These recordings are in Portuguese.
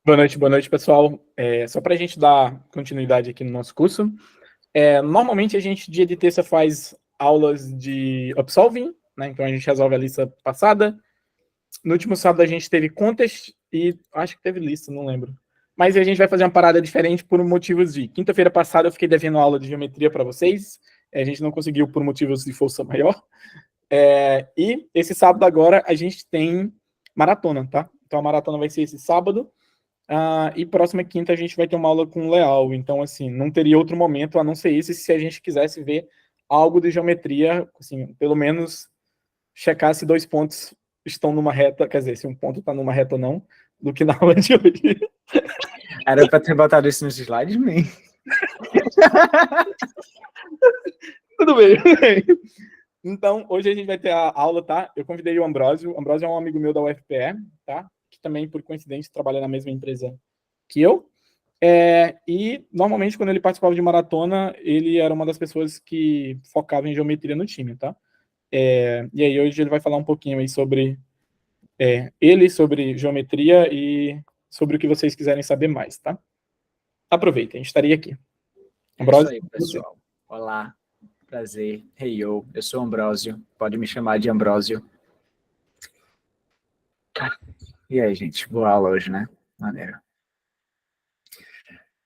Boa noite, pessoal. Só para a gente dar continuidade aqui no nosso curso, normalmente a gente, dia de terça, faz aulas de Upsolving, né? Então a gente resolve a lista passada. No último sábado a gente teve Contest e acho que teve lista, não lembro. Mas a gente vai fazer uma parada diferente por motivos de... Quinta-feira passada eu fiquei devendo aula de geometria para vocês, a gente não conseguiu por motivos de força maior. E esse sábado agora a gente tem maratona, tá? Então a maratona vai ser esse sábado. E próxima quinta a gente vai ter uma aula com o Leal. Então, assim, não teria outro momento a não ser esse se a gente quisesse ver algo de geometria, assim, pelo menos checar se 2 pontos estão numa reta, quer dizer, se um ponto está numa reta ou não, do que na aula de hoje. Era para ter botado isso nos slides, man. Tudo bem, tudo bem. Então, hoje a gente vai ter a aula, tá? Eu convidei o Ambrósio. O Ambrósio é um amigo meu da UFPE, tá? Que também, por coincidência, trabalha na mesma empresa que eu. E, normalmente, quando ele participava de maratona, ele era uma das pessoas que focava em geometria no time, tá? E aí, hoje ele vai falar um pouquinho aí sobre ele, sobre geometria e sobre o que vocês quiserem saber mais, tá? Aproveitem, estarei aqui. Ambrósio, é isso aí, pessoal. Olá, prazer. Hey, eu sou Ambrósio. Pode me chamar de Ambrósio. E aí, gente? Boa aula hoje, né? Maneiro.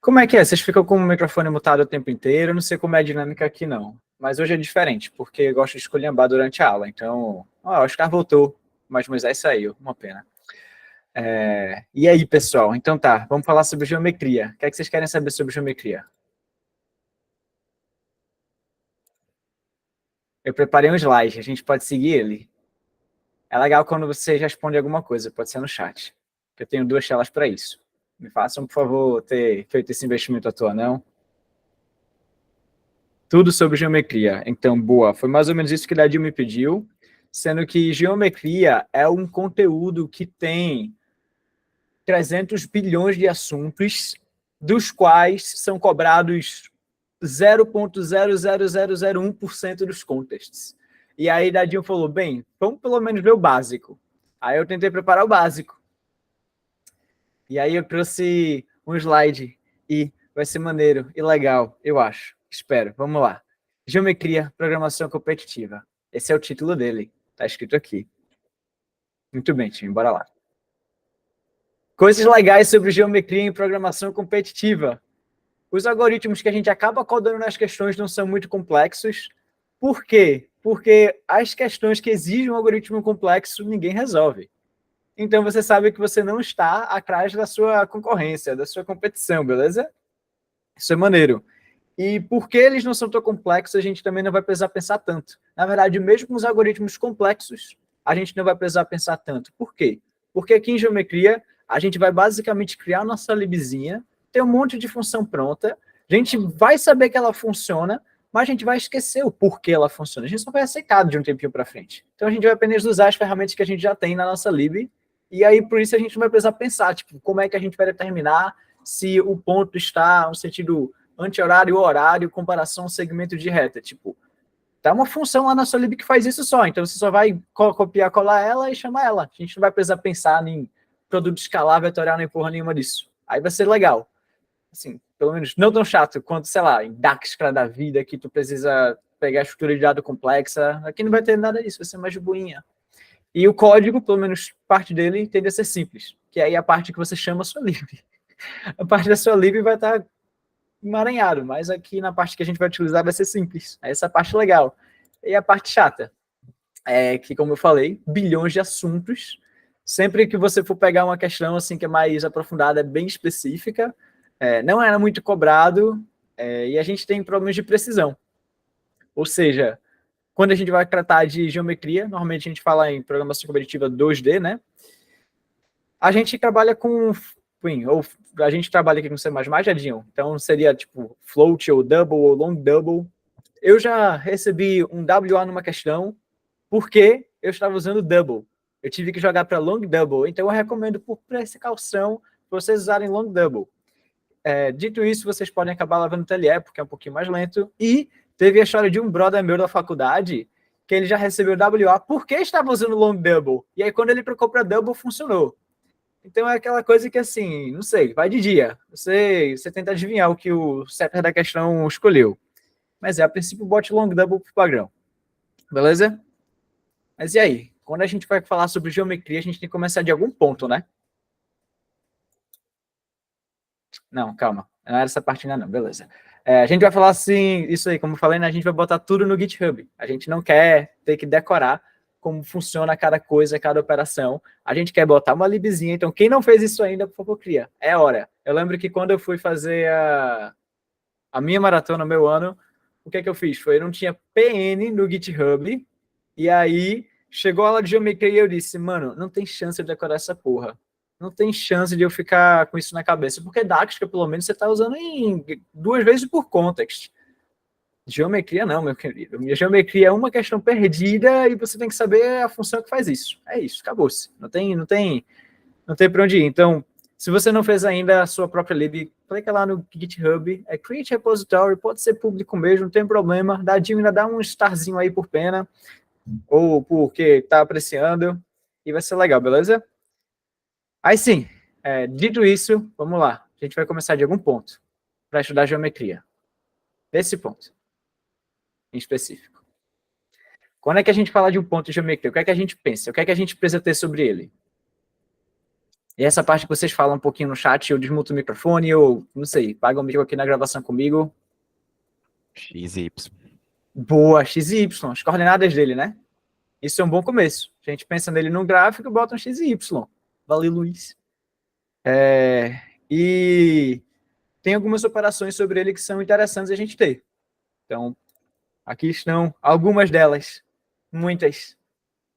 Como é que é? Vocês ficam com o microfone mutado o tempo inteiro? Eu não sei como é a dinâmica aqui, não. Mas hoje é diferente, porque eu gosto de esculhambar durante a aula. Então, o Oscar voltou, mas Moisés saiu. Uma pena. E aí, pessoal? Então tá, vamos falar sobre geometria. O que é que vocês querem saber sobre geometria? Eu preparei um slide, a gente pode seguir ele. É legal quando vocês respondem alguma coisa, pode ser no chat. Eu tenho 2 telas para isso. Me façam, por favor, ter feito esse investimento à toa, não? Tudo sobre geometria. Então, boa. Foi mais ou menos isso que a Dadil me pediu, sendo que geometria é um conteúdo que tem 300 bilhões de assuntos, dos quais são cobrados 0,00001% dos contests. E aí Dadinho falou, bem, vamos pelo menos ver o básico. Aí eu tentei preparar o básico. E aí eu trouxe um slide e vai ser maneiro e legal, eu acho. Espero. Vamos lá. Geometria, programação competitiva. Esse é o título dele. Tá escrito aqui. Muito bem, time, bora lá. Coisas legais sobre geometria em programação competitiva. Os algoritmos que a gente acaba codando nas questões não são muito complexos. Por quê? Porque as questões que exigem um algoritmo complexo, ninguém resolve. Então, você sabe que você não está atrás da sua concorrência, da sua competição, beleza? Isso é maneiro. E porque eles não são tão complexos, a gente também não vai precisar pensar tanto. Na verdade, mesmo com os algoritmos complexos, a gente não vai precisar pensar tanto. Por quê? Porque aqui em geometria, a gente vai basicamente criar a nossa libzinha, ter um monte de função pronta, a gente vai saber que ela funciona, mas a gente vai esquecer o porquê ela funciona. A gente só vai aceitar de um tempinho para frente. Então, a gente vai apenas usar as ferramentas que a gente já tem na nossa lib, e aí, por isso, a gente não vai precisar pensar, tipo, como é que a gente vai determinar se o ponto está no sentido anti-horário ou horário, comparação segmento de reta. Tipo, tá uma função lá na sua lib que faz isso só. Então, você só vai copiar, colar ela e chamar ela. A gente não vai precisar pensar em produto escalar, vetorial, nem porra nenhuma disso. Aí vai ser legal. Assim, pelo menos não tão chato quanto, sei lá, em Dijkstra da vida, que tu precisa pegar a estrutura de dado complexa. Aqui não vai ter nada disso, vai ser mais de boinha. E o código, pelo menos parte dele, tende a ser simples, que aí é a parte que você chama a sua lib. A parte da sua lib vai estar emaranhado, mas aqui na parte que a gente vai utilizar vai ser simples. Essa é a parte legal. E a parte chata é que, como eu falei, bilhões de assuntos. Sempre que você for pegar uma questão assim que é mais aprofundada, é bem específica, não era muito cobrado, e a gente tem problemas de precisão. Ou seja, quando a gente vai tratar de geometria, normalmente a gente fala em programação competitiva 2D, né? A gente trabalha com, ou a gente trabalha aqui com C++, Jadinho, então seria tipo float ou double ou long double. Eu já recebi um WA numa questão porque eu estava usando double. Eu tive que jogar para long double, então eu recomendo por precaução vocês usarem long double. Dito isso, vocês podem acabar lavando TLE, porque é um pouquinho mais lento, e teve a história de um brother meu da faculdade, que ele já recebeu WA porque estava usando long double, e aí quando ele trocou para double, funcionou. Então é aquela coisa que, assim, não sei, vai de dia. Você tenta adivinhar o que o setter da questão escolheu. Mas a princípio, bote long double pro padrão. Beleza? Mas e aí? Quando a gente vai falar sobre geometria, a gente tem que começar de algum ponto, né? Não, calma. Não era essa parte ainda não, beleza. A gente vai falar assim, isso aí, como eu falei, né, a gente vai botar tudo no GitHub. A gente não quer ter que decorar como funciona cada coisa, cada operação. A gente quer botar uma libzinha. Então, quem não fez isso ainda, por favor, cria. É hora. Eu lembro que quando eu fui fazer a minha maratona, meu ano, o que é que eu fiz? Eu não tinha PN no GitHub, e aí chegou a aula de geometria e eu disse, mano, não tem chance de decorar essa porra. Não tem chance de eu ficar com isso na cabeça, porque Daxtra, pelo menos, você está usando em 2 vezes por context. Geometria não, meu querido. Minha geometria é uma questão perdida e você tem que saber a função que faz isso. É isso, acabou-se. Não tem para onde ir. Então, se você não fez ainda a sua própria lib, clica lá no GitHub, Create Repository, pode ser público mesmo, não tem problema. Dadinho ainda dá um starzinho aí por pena, ou porque está apreciando, e vai ser legal, beleza? Aí sim, dito isso, vamos lá. A gente vai começar de algum ponto para estudar geometria. Desse ponto, em específico. Quando é que a gente fala de um ponto de geometria? O que é que a gente pensa? O que é que a gente precisa ter sobre ele? E essa parte que vocês falam um pouquinho no chat, eu desmuto o microfone, ou, não sei, paga o mic aqui na gravação comigo. X e Y. Boa, X e Y, as coordenadas dele, né? Isso é um bom começo. A gente pensa nele no gráfico e bota um X e Y. Valeu, Luiz. E tem algumas operações sobre ele que são interessantes a gente ter. Então, aqui estão algumas delas. Muitas.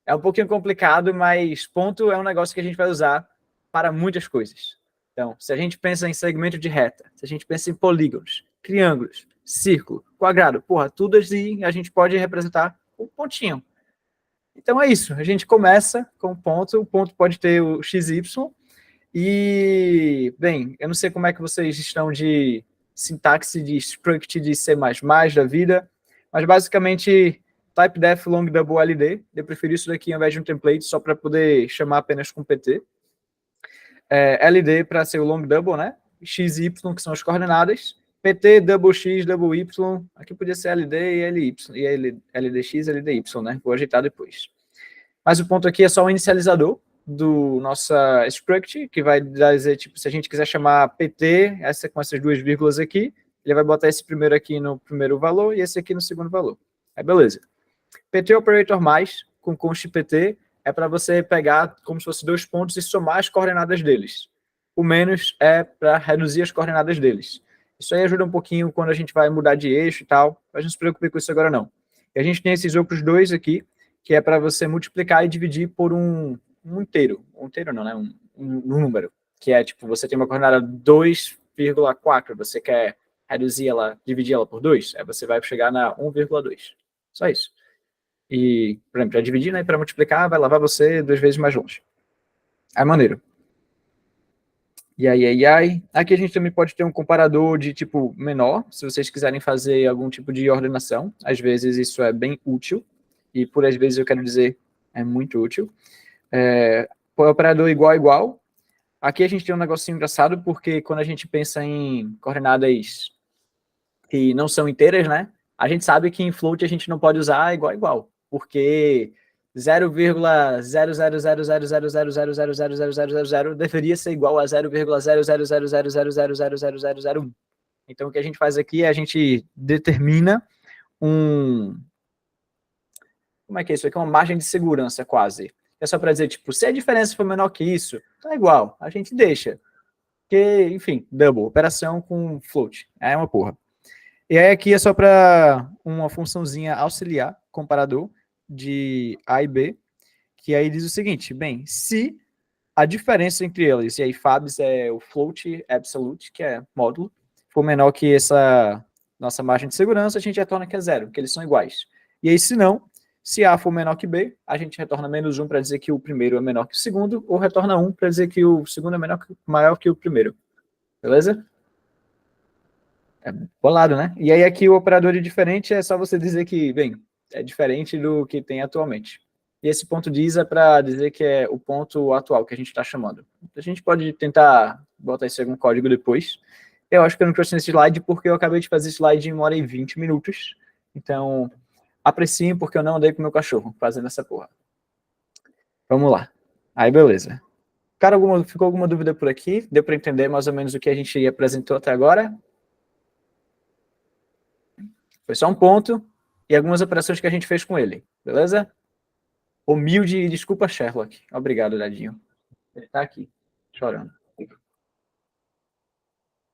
É um pouquinho complicado, mas ponto é um negócio que a gente vai usar para muitas coisas. Então, se a gente pensa em segmento de reta, se a gente pensa em polígonos, triângulos, círculo, quadrado, porra, tudo assim a gente pode representar um pontinho. Então é isso, a gente começa com o ponto pode ter o XY, e, bem, eu não sei como é que vocês estão de sintaxe de struct de C++ da vida, mas basicamente type-def long double LD, eu preferi isso daqui ao invés de um template, só para poder chamar apenas com PT. LD para ser o long double, né? X e Y, que são as coordenadas. PT, double X, double Y, aqui podia ser LD e LY, e LDX, LDY, né? Vou ajeitar depois. Mas o ponto aqui é só o inicializador do nossa struct, que vai dizer, tipo, se a gente quiser chamar PT, essa com essas duas vírgulas aqui, ele vai botar esse primeiro aqui no primeiro valor e esse aqui no segundo valor. Aí, beleza. PT operator mais, com const PT, é para você pegar como se fosse 2 pontos e somar as coordenadas deles. O menos é para reduzir as coordenadas deles. Isso aí ajuda um pouquinho quando a gente vai mudar de eixo e tal, mas não se preocupe com isso agora não. E a gente tem esses outros dois aqui, que é para você multiplicar e dividir por um inteiro. Um inteiro não, né? Um número. Que é, tipo, você tem uma coordenada 2,4, você quer reduzir ela, dividir ela por 2, aí você vai chegar na 1,2. Só isso. E, por exemplo, para dividir, né, para multiplicar, vai levar você 2 vezes mais longe. É maneiro. E aí. Aqui a gente também pode ter um comparador de tipo menor, se vocês quiserem fazer algum tipo de ordenação. Às vezes isso é bem útil. E por às vezes eu quero dizer, é muito útil. Operador igual. Aqui a gente tem um negocinho engraçado, porque quando a gente pensa em coordenadas que não são inteiras, né? A gente sabe que em float a gente não pode usar igual, porque 0,0000000000000 deveria ser igual a 0,00000000001. Então o que a gente faz aqui é a gente determina como é que é isso aqui? É uma margem de segurança quase. É só para dizer, tipo, se a diferença for menor que isso, tá igual, a gente deixa. Porque, enfim, double, operação com float, é uma porra. E aí aqui é só para uma funçãozinha auxiliar, comparador, de A e B, que aí diz o seguinte, bem, se a diferença entre eles, e aí fabs é o float absolute, que é módulo, for menor que essa nossa margem de segurança, a gente retorna que é zero, que eles são iguais. E aí, se não, se A for menor que B, a gente retorna menos 1 para dizer que o primeiro é menor que o segundo, ou retorna 1 para dizer que o segundo é maior que o primeiro. Beleza? É bolado, né? E aí aqui o operador de diferente é só você dizer que, bem, é diferente do que tem atualmente. e esse ponto diz é para dizer que é o ponto atual que a gente está chamando. A gente pode tentar botar isso em algum código depois. Eu acho que eu não trouxe nesse slide porque eu acabei de fazer slide em 1 hora e 20 minutos. Então, apreciem porque eu não andei com meu cachorro fazendo essa porra. Vamos lá. Aí, beleza. Cara, ficou alguma dúvida por aqui? Deu para entender mais ou menos o que a gente apresentou até agora? Foi só um ponto e algumas operações que a gente fez com ele, beleza? Humilde, desculpa, Sherlock. Obrigado, Dadinho. Ele tá aqui, chorando.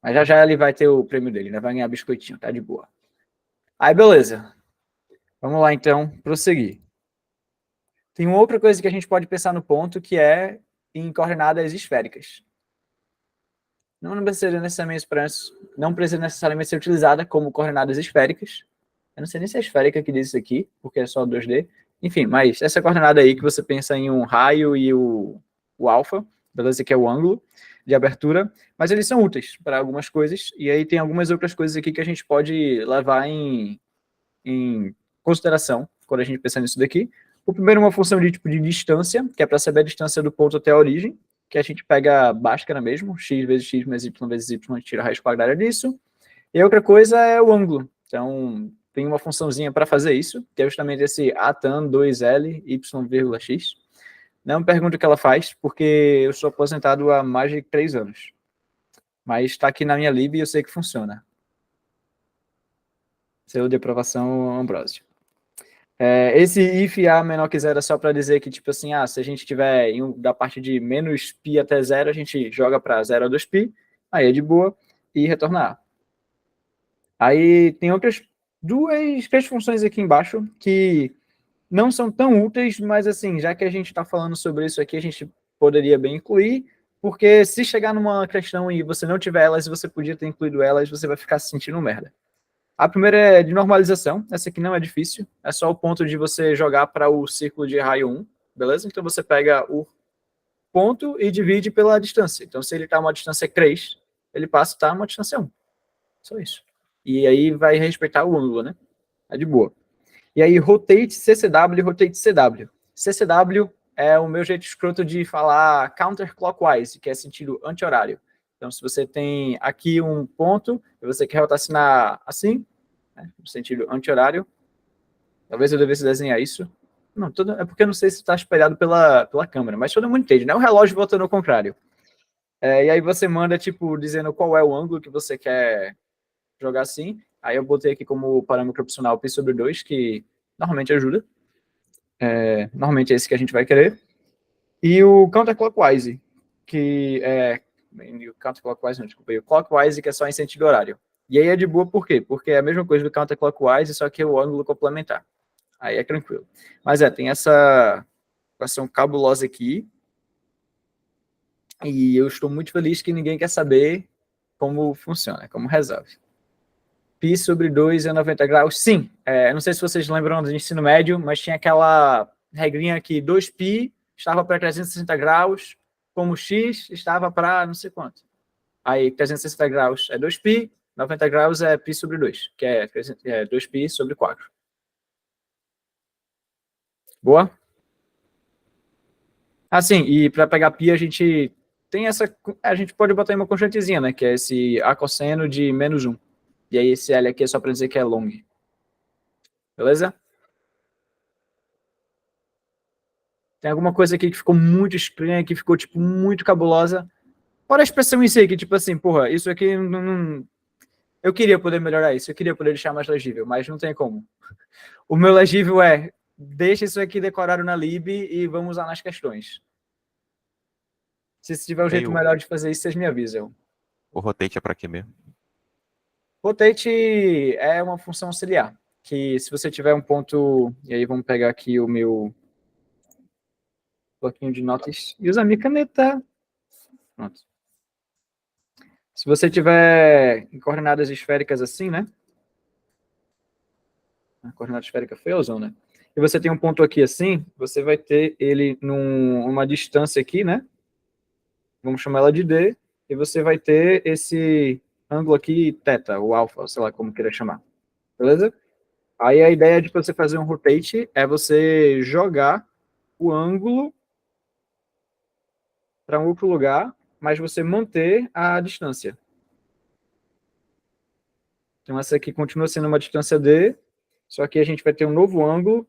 Mas já já ele vai ter o prêmio dele, né? Vai ganhar biscoitinho, tá de boa. Aí, beleza. Vamos lá, então, prosseguir. Tem uma outra coisa que a gente pode pensar no ponto, que é em coordenadas esféricas. Não precisa necessariamente ser utilizada como coordenadas esféricas. Eu não sei nem se é esférica que diz isso aqui, porque é só 2D. Enfim, mas essa coordenada aí que você pensa em um raio e o alfa, beleza? Que é o ângulo de abertura, mas eles são úteis para algumas coisas, e aí tem algumas outras coisas aqui que a gente pode levar em consideração quando a gente pensa nisso daqui. O primeiro é uma função de tipo de distância, que é para saber a distância do ponto até a origem, que a gente pega Bhaskara mesmo, x vezes x mais y vezes y, a gente tira a raiz quadrada disso. E a outra coisa é o ângulo. Então, tem uma funçãozinha para fazer isso, que é justamente esse a tan 2L y,x. Não me pergunte o que ela faz, porque eu sou aposentado há mais de 3 anos. Mas está aqui na minha lib e eu sei que funciona. Selo de aprovação, Ambrósio. Esse if a menor que zero é só para dizer que, tipo assim, se a gente tiver da parte de menos π até zero, a gente joga para 0 a 2π, aí é de boa, e retorna a. Aí tem outras três funções aqui embaixo que não são tão úteis, mas assim, já que a gente está falando sobre isso aqui, a gente poderia bem incluir, porque se chegar numa questão e você não tiver elas, e você podia ter incluído elas, você vai ficar se sentindo merda. A primeira é de normalização, essa aqui não é difícil, é só o ponto de você jogar para o círculo de raio 1, beleza? Então você pega o ponto e divide pela distância. Então se ele está a uma distância 3, ele passa a estar a uma distância 1. Só isso. E aí vai respeitar o ângulo, né? É de boa. E aí rotate CCW e rotate CW. CCW é o meu jeito escroto de falar counterclockwise, que é sentido anti-horário. Então, se você tem aqui um ponto e você quer rotacionar assim, né, no sentido anti-horário, talvez eu devesse desenhar isso. Não, é porque eu não sei se está espelhado pela câmera, mas todo mundo entende, né? O relógio voltando ao contrário. E aí você manda, tipo, dizendo qual é o ângulo que você quer jogar assim. Aí eu botei aqui como parâmetro opcional π/2, que normalmente ajuda. Normalmente é esse que a gente vai querer. E o counterclockwise, que é... O counterclockwise, não, desculpa aí. O clockwise, que é só em sentido horário. E aí é de boa, por quê? Porque é a mesma coisa do counterclockwise, só que é o ângulo complementar. Aí é tranquilo. Mas tem essa equação cabulosa aqui. E eu estou muito feliz que ninguém quer saber como funciona, como resolve. π/2 é 90 graus? Sim. Não sei se vocês lembram do ensino médio, mas tinha aquela regrinha que 2π estava para 360 graus, como x estava para não sei quanto. Aí 360 graus é 2π, 90 graus é π/2, que é 2π/4. Boa? Assim, e para pegar π a gente tem a gente pode botar em uma constantezinha, né, que é esse a cosseno de -1. E aí esse L aqui é só para dizer que é long. Beleza? Tem alguma coisa aqui que ficou muito estranha, que ficou, tipo, muito cabulosa. Fora a expressão em si, que, tipo assim, porra, isso aqui não... Eu queria poder melhorar isso, eu queria poder deixar mais legível, mas não tem como. O meu legível deixa isso aqui decorado na lib e vamos usar nas questões. Se tiver um jeito melhor de fazer isso, vocês me avisam. O rotate é para quê mesmo? Rotate é uma função auxiliar, que se você tiver um ponto... E aí vamos pegar aqui o meu bloquinho de notas e usar a minha caneta. Pronto. Se você tiver em coordenadas esféricas assim, né? A coordenada esférica feuzão, né? E você tem um ponto aqui assim, você vai ter ele numa distância aqui, né? Vamos chamar ela de D, e você vai ter esse ângulo aqui, θ, ou alfa, sei lá como queira chamar. Beleza? Aí a ideia de você fazer um rotate é você jogar o ângulo para um outro lugar, mas você manter a distância. Então, essa aqui continua sendo uma distância D, só que a gente vai ter um novo ângulo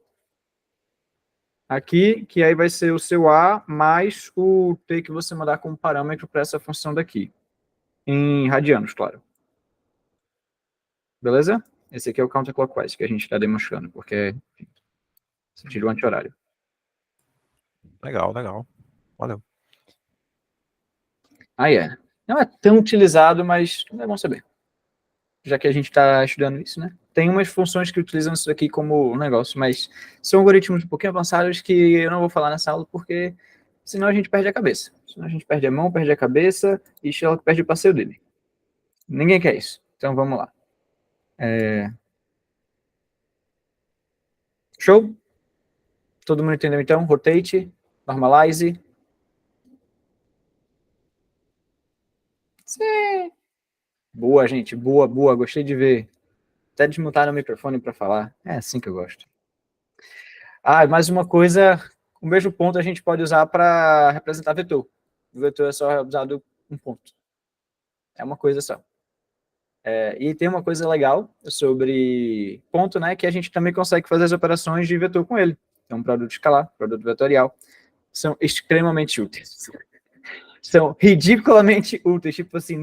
aqui, que aí vai ser o seu A mais o T que você mandar como parâmetro para essa função daqui. Em radianos, claro. Beleza? Esse aqui é o counterclockwise que a gente está demonstrando, porque é sentido anti-horário. Legal, legal. Valeu. Não é tão utilizado, mas é bom saber. Já que a gente está estudando isso, né? Tem umas funções que utilizam isso aqui como negócio, mas são algoritmos um pouquinho avançados que eu não vou falar nessa aula, porque senão a gente perde a cabeça. Senão a gente perde a mão, perde a cabeça e Sherlock perde o passeio dele. Ninguém quer isso. Então vamos lá. Show? Todo mundo entendeu então? Rotate, normalize. Sim. Boa, gente. Boa, boa. Gostei de ver. Até desmutar o microfone para falar. É assim que eu gosto. Mais uma coisa. O mesmo ponto a gente pode usar para representar vetor. O vetor é só usado um ponto. É uma coisa só. E tem uma coisa legal sobre ponto, né? Que a gente também consegue fazer as operações de vetor com ele. É um produto escalar, produto vetorial. São extremamente úteis. São ridiculamente úteis. Tipo assim,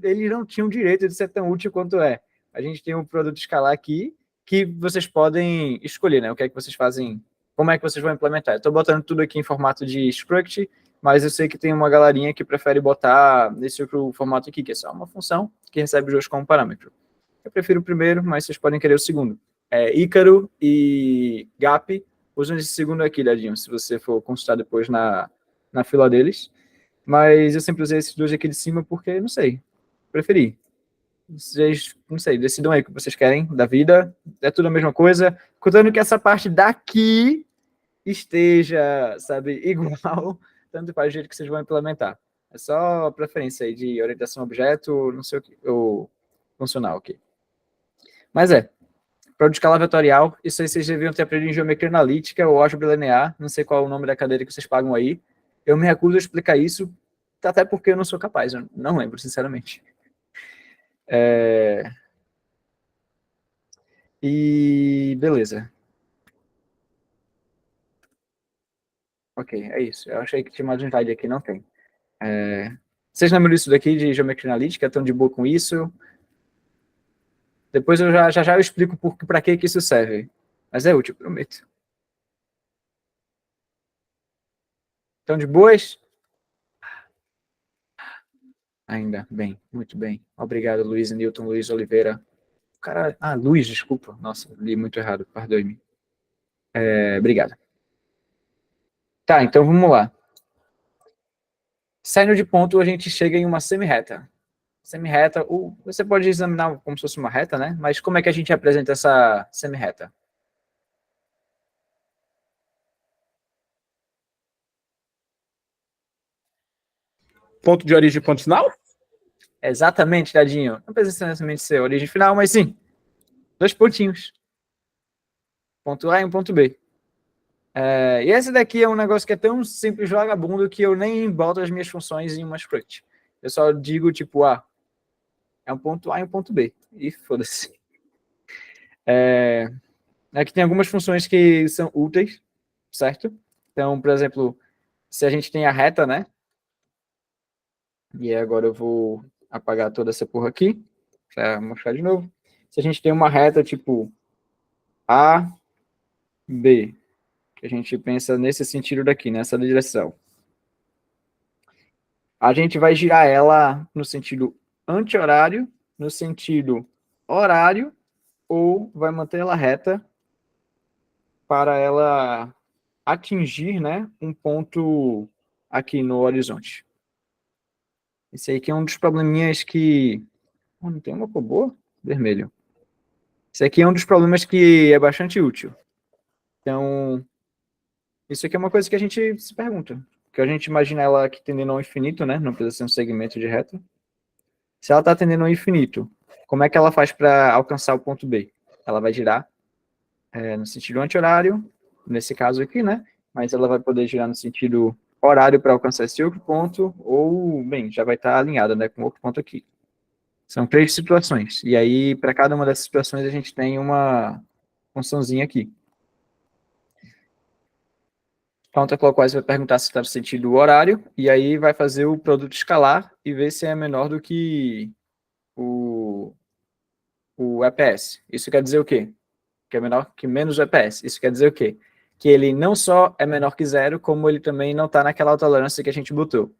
eles não tinham direito de ser tão útil quanto é. A gente tem um produto escalar aqui que vocês podem escolher, né? O que é que vocês fazem, como é que vocês vão implementar. Eu estou botando tudo aqui em formato de struct, mas eu sei que tem uma galerinha que prefere botar nesse outro formato aqui, que é só uma função que recebe os dois como parâmetro. Eu prefiro o primeiro, mas vocês podem querer o segundo. Ícaro e Gap usam esse segundo aqui, Dadinho, se você for consultar depois na fila deles. Mas eu sempre usei esses dois aqui de cima porque, não sei, preferi. Vocês, não sei, decidam aí o que vocês querem da vida. É tudo a mesma coisa. Contando que essa parte daqui esteja, sabe, igual, tanto faz o jeito que vocês vão implementar. É só preferência aí de orientação a objeto, não sei o que, ou funcional aqui. Mas produto escalar vetorial, isso aí vocês deviam ter aprendido em geometria analítica ou álgebra linear, não sei qual é o nome da cadeira que vocês pagam aí. Eu me recuso a explicar isso, até porque eu não sou capaz, eu não lembro, sinceramente. E beleza. Ok, é isso. Eu achei que tinha uma slide aqui, não tem. Vocês lembram disso daqui de geometria analítica? Estão de boa com isso? Depois eu já eu explico para que isso serve. Mas é útil, prometo. Estão de boas? Ainda bem, muito bem. Obrigado, Luiz Newton, Luiz Oliveira. Cara, Luiz, desculpa. Nossa, li muito errado, perdoe-me. Obrigado. Tá, então vamos lá. Saindo de ponto, a gente chega em uma semi-reta. Semi-reta, você pode examinar como se fosse uma reta, né? Mas como é que a gente apresenta essa semi-reta? Ponto de origem e ponto final? Exatamente, Dadinho. Não precisa necessariamente ser a origem final, mas sim. 2 pontinhos. Ponto A e um ponto B. E esse daqui é um negócio que é tão simples, vagabundo, que eu nem boto as minhas funções em uma script. Eu só digo, tipo, é um ponto A e um ponto B. E foda-se. Aqui tem algumas funções que são úteis, certo? Então, por exemplo, se a gente tem a reta, né? E agora eu vou apagar toda essa porra aqui, para mostrar de novo. Se a gente tem uma reta tipo A, B, que a gente pensa nesse sentido daqui, nessa direção. A gente vai girar ela no sentido anti-horário, no sentido horário, ou vai manter ela reta para ela atingir, né, um ponto aqui no horizonte. Esse aí que é um dos probleminhas que... não tem uma cor boa? Vermelho. Esse aqui é um dos problemas que é bastante útil. Então, isso aqui é uma coisa que a gente se pergunta. Porque a gente imagina ela aqui tendendo ao infinito, né? Não precisa ser um segmento de reta. Se ela está tendendo ao infinito, como é que ela faz para alcançar o ponto B? Ela vai girar no sentido anti-horário, nesse caso aqui, né? mas ela vai poder girar no sentido horário para alcançar esse outro ponto, ou, bem, já vai estar alinhada, né, com outro ponto aqui. São 3 situações, e aí, para cada uma dessas situações, a gente tem uma funçãozinha aqui. Counterclockwise vai perguntar se está no sentido horário, e aí vai fazer o produto escalar e ver se é menor do que o EPS. Isso quer dizer o quê? Que é menor que menos o EPS. Isso quer dizer o quê? Que ele não só é menor que zero, como ele também não está naquela tolerância que a gente botou.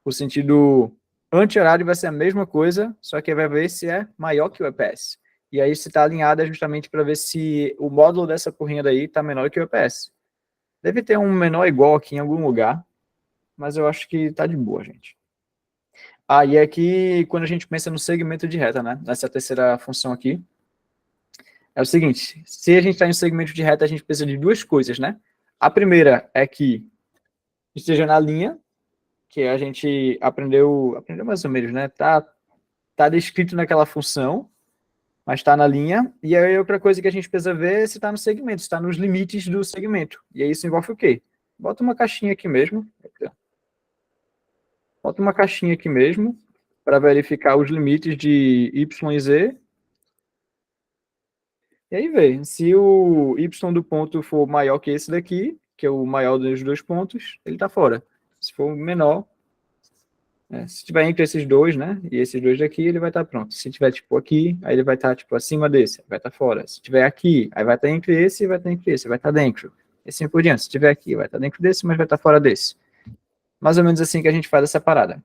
O sentido anti-horário vai ser a mesma coisa, só que vai ver se é maior que o EPS. E aí, se está alinhado, é justamente para ver se o módulo dessa porrinha daí está menor que o EPS. Deve ter um menor igual aqui em algum lugar, mas eu acho que tá de boa, gente. E aqui, quando a gente pensa no segmento de reta, né? Nessa terceira função aqui, é o seguinte, se a gente está em segmento de reta, a gente precisa de 2 coisas, né? A primeira é que esteja na linha, que a gente aprendeu mais ou menos, né? Tá descrito naquela função, mas está na linha. E aí outra coisa que a gente precisa ver é se está no segmento, se está nos limites do segmento. E aí isso envolve o quê? Bota uma caixinha aqui mesmo. Bota uma caixinha aqui mesmo, para verificar os limites de y e z. E aí vê, se o y do ponto for maior que esse daqui, que é o maior dos 2 pontos, ele está fora. Se for menor, se tiver entre esses dois, né, e esses dois daqui, ele vai estar pronto. Se tiver, tipo, aqui, aí ele vai estar, tipo, acima desse, vai estar fora. Se tiver aqui, aí vai estar entre esse e vai estar entre esse, vai estar dentro. E assim por diante. Se tiver aqui, vai estar dentro desse, mas vai estar fora desse. Mais ou menos assim que a gente faz essa parada.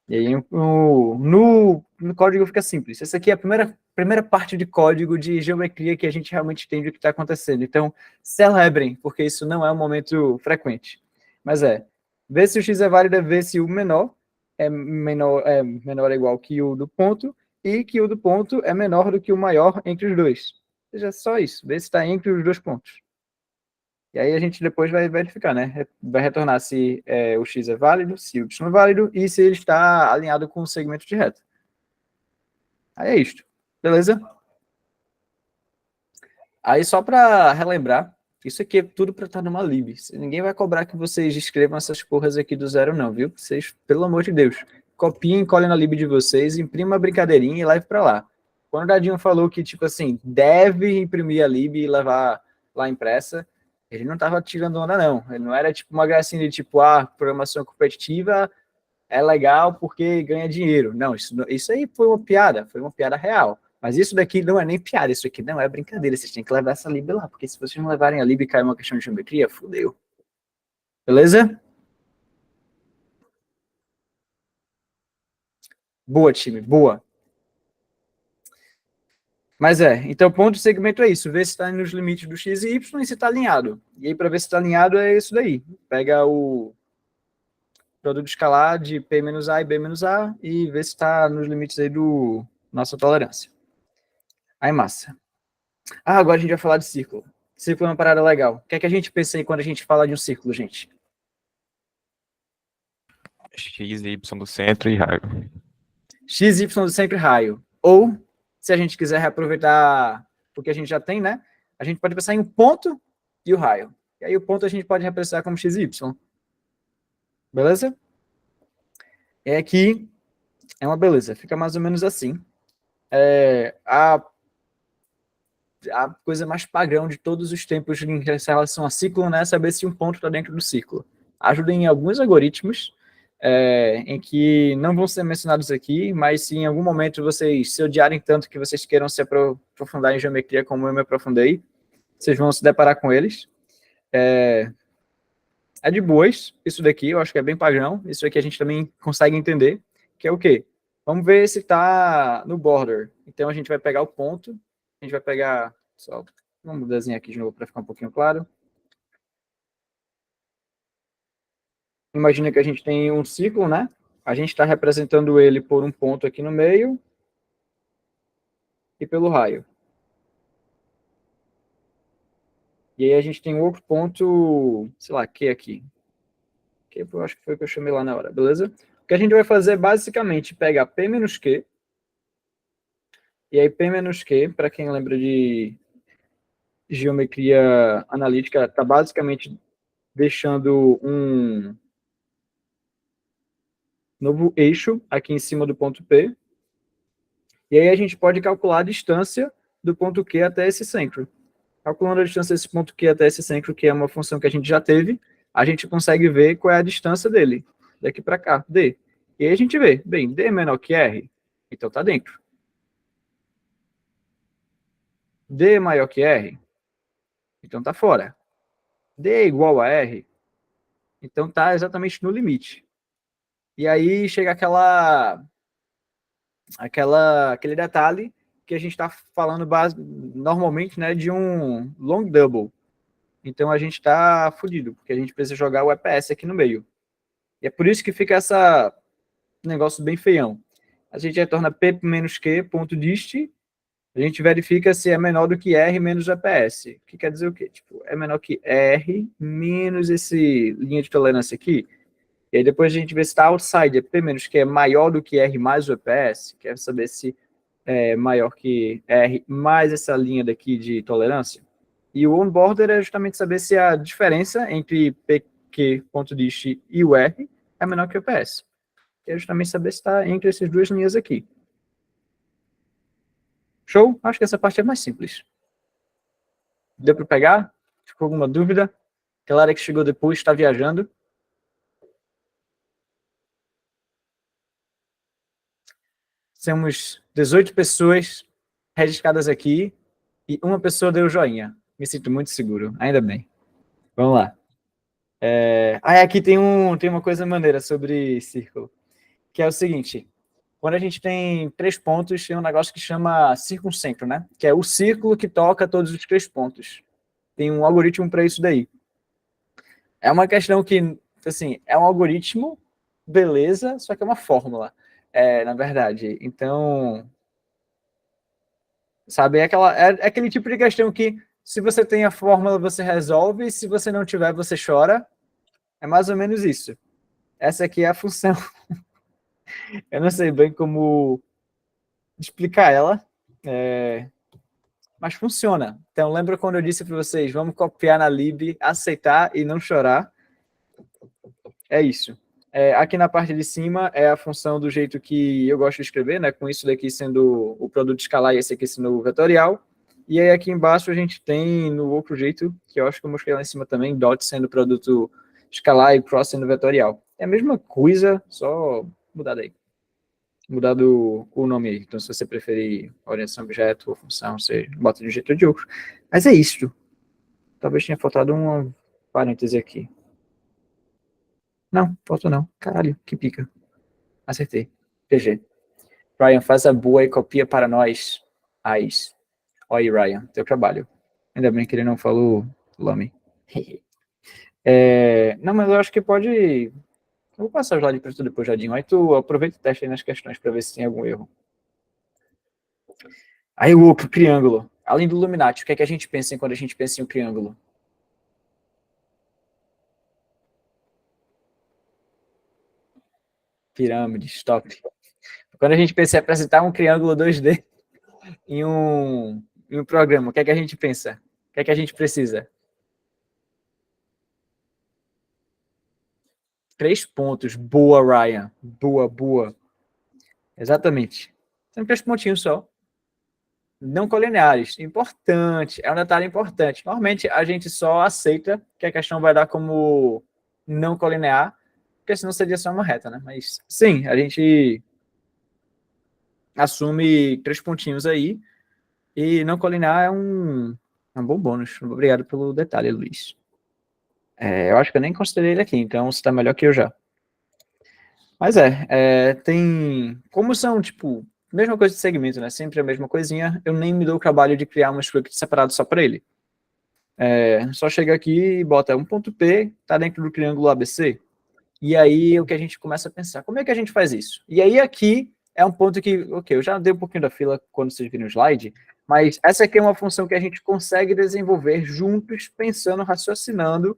E aí, no código fica simples. Essa aqui é a primeira parte de código de geometria que a gente realmente entende o que está acontecendo. Então, celebrem, porque isso não é um momento frequente. Mas ver se o x é válido é ver se o menor é menor ou igual que o do ponto e que o do ponto é menor do que o maior entre os dois. Ou seja, só isso, ver se está entre os 2 pontos. E aí a gente depois vai verificar, né? Vai retornar se o x é válido, se o y é válido e se ele está alinhado com o segmento de reta. Aí é isto. Beleza? Aí só para relembrar, isso aqui é tudo para estar numa lib. Ninguém vai cobrar que vocês escrevam essas porras aqui do zero não, viu? Vocês, pelo amor de Deus, copiem, colhem na lib de vocês, imprima a brincadeirinha e leve para lá. Quando o Dadinho falou que, tipo assim, deve imprimir a lib e levar lá impressa, ele não estava tirando onda, não. Ele não era tipo uma gracinha de tipo, programação competitiva é legal porque ganha dinheiro. Não, isso aí foi uma piada real. Mas isso daqui não é nem piada, isso aqui não é brincadeira. Vocês têm que levar essa lib lá, porque se vocês não levarem a lib e cair uma questão de geometria, fudeu. Beleza? Boa, time, boa. Mas então ponto de segmento é isso, ver se está nos limites do x e y e se está alinhado. E aí, para ver se está alinhado, é isso daí. Pega o produto escalar de P menos A e B menos A e ver se está nos limites aí do nossa tolerância. Aí, massa. Agora a gente vai falar de círculo. Círculo é uma parada legal. O que é que a gente pensa aí quando a gente fala de um círculo, gente? X e Y do centro e raio. X, Y do sempre raio. Ou, se a gente quiser reaproveitar o que a gente já tem, né? A gente pode pensar em um ponto e o raio. E aí o ponto a gente pode representar como X e Y. Beleza? É aqui, é uma beleza. Fica mais ou menos assim. A coisa mais padrão de todos os tempos em relação a ciclo, né? É saber se um ponto está dentro do ciclo. Ajuda em alguns algoritmos, em que não vão ser mencionados aqui, mas se em algum momento vocês se odiarem tanto que vocês queiram se aprofundar em geometria como eu me aprofundei, vocês vão se deparar com eles. É de boas, isso daqui, eu acho que é bem padrão, isso aqui a gente também consegue entender, que é o quê? Vamos ver se está no border. Então a gente vai pegar o ponto, a gente vai pegar, vamos desenhar aqui de novo para ficar um pouquinho claro. Imagina que a gente tem um círculo, né? A gente está representando ele por um ponto aqui no meio e pelo raio. E aí a gente tem outro ponto, sei lá, Q aqui. Que eu acho que foi o que eu chamei lá na hora, beleza? O que a gente vai fazer é basicamente pegar P menos Q, e aí P menos Q, para quem lembra de geometria analítica, está basicamente deixando um novo eixo aqui em cima do ponto P. E aí a gente pode calcular a distância do ponto Q até esse centro. Calculando a distância desse ponto Q até esse centro, que é uma função que a gente já teve, a gente consegue ver qual é a distância dele, daqui para cá, D. E aí a gente vê, bem, D é menor que R, então está dentro. D é maior que R, então está fora. D é igual a R, então está exatamente no limite. E aí chega aquele detalhe que a gente está falando normalmente, né, de um long double. Então a gente está fodido, porque a gente precisa jogar o EPS aqui no meio. E é por isso que fica esse negócio bem feião. A gente retorna P menos Q, ponto dist, a gente verifica se é menor do que R menos EPS. O que quer dizer o quê? Tipo, é menor que R menos esse linha de tolerância aqui. E aí depois a gente vê se está outside, P menos Q é maior do que R mais o EPS, quer saber se é maior que R mais essa linha daqui de tolerância. E o on-border é justamente saber se a diferença entre PQ.dist e o R é menor que o EPS. Que é justamente saber se está entre essas duas linhas aqui. Show? Acho que essa parte é mais simples. Deu para pegar? Ficou alguma dúvida? Galera que chegou depois está viajando. Temos 18 pessoas registradas aqui e uma pessoa deu joinha. Me sinto muito seguro, ainda bem. Vamos lá. Aqui tem uma coisa maneira sobre círculo, que é o seguinte. Quando a gente tem 3 pontos, tem um negócio que chama circuncentro, né? Que é o círculo que toca todos os 3 pontos. Tem um algoritmo para isso daí. É uma questão que, assim, é um algoritmo, beleza, só que é uma fórmula, na verdade. Então, sabe, é aquele tipo de questão que, se você tem a fórmula, você resolve, e se você não tiver, você chora. É mais ou menos isso. Essa aqui é a função. Eu não sei bem como explicar ela, mas funciona. Então, lembra quando eu disse para vocês, vamos copiar na lib, aceitar e não chorar? É isso. Aqui na parte de cima é a função do jeito que eu gosto de escrever, né? Com isso daqui sendo o produto escalar e esse aqui sendo o vetorial. E aí aqui embaixo a gente tem no outro jeito, que eu acho que eu mostrei lá em cima também, dot sendo o produto escalar e cross sendo vetorial. É a mesma coisa, só mudar daí. Mudado o nome aí. Então, se você preferir orientação objeto ou função, você bota de um jeito ou de outro. Mas é isso. Talvez tenha faltado um parêntese aqui. Não, faltou não. Caralho, que pica. Acertei. PG. Ryan, faz a boa e copia para nós. Ais. Oi, Ryan, teu trabalho. Ainda bem que ele não falou Lame. Não, mas eu acho que pode... Eu vou passar o slide para tu depois, Jadinho. Aí tu aproveita e testa aí nas questões para ver se tem algum erro. Aí o outro triângulo. Além do Illuminati, o que é que a gente pensa quando a gente pensa em um triângulo? Pirâmides, top. Quando a gente pensa em apresentar um triângulo 2D em um programa, o que é que a gente pensa? O que é que a gente precisa? 3 pontos. Boa, Ryan. Boa, boa. Exatamente. São 3 pontinhos só. Não colineares. Importante. É um detalhe importante. Normalmente, a gente só aceita que a questão vai dar como não colinear, porque senão seria só uma reta, né? Mas, sim, a gente assume 3 pontinhos aí, e não colinear é um bom bônus. Obrigado pelo detalhe, Luiz. Eu acho que eu nem considerei ele aqui, então você está melhor que eu já. Mas tem... Como são, tipo, mesma coisa de segmento, né? Sempre a mesma coisinha, eu nem me dou o trabalho de criar um script separado só para ele. Só chega aqui e bota um ponto P, tá dentro do triângulo ABC. E aí o que a gente começa a pensar, como é que a gente faz isso? E aí aqui é um ponto que, ok, eu já dei um pouquinho da fila quando vocês viram o slide, mas essa aqui é uma função que a gente consegue desenvolver juntos, pensando, raciocinando,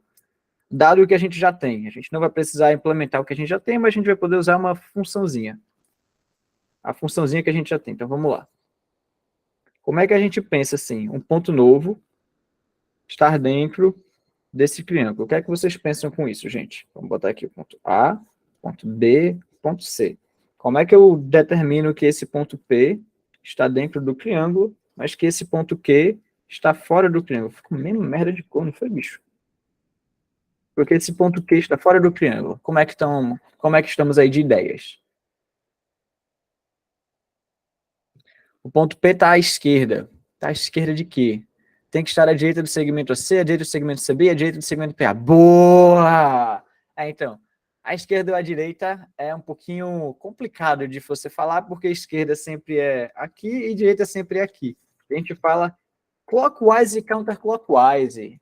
dado o que a gente já tem. A gente não vai precisar implementar o que a gente já tem, mas a gente vai poder usar uma funçãozinha. A funçãozinha que a gente já tem. Então, vamos lá. Como é que a gente pensa assim? Um ponto novo, estar dentro desse triângulo. O que é que vocês pensam com isso, gente? Vamos botar aqui o ponto A, ponto B, ponto C. Como é que eu determino que esse ponto P está dentro do triângulo, mas que esse ponto Q está fora do triângulo? Ficou mesmo merda de cor, não foi, bicho? Porque esse ponto Q está fora do triângulo. Como é que estamos aí de ideias? O ponto P está à esquerda. Está à esquerda de quê? Tem que estar à direita do segmento AC, à direita do segmento CB, à direita do segmento PA. Boa! Então, a esquerda ou a direita é um pouquinho complicado de você falar, porque a esquerda sempre é aqui e a direita sempre é aqui. A gente fala clockwise e counterclockwise.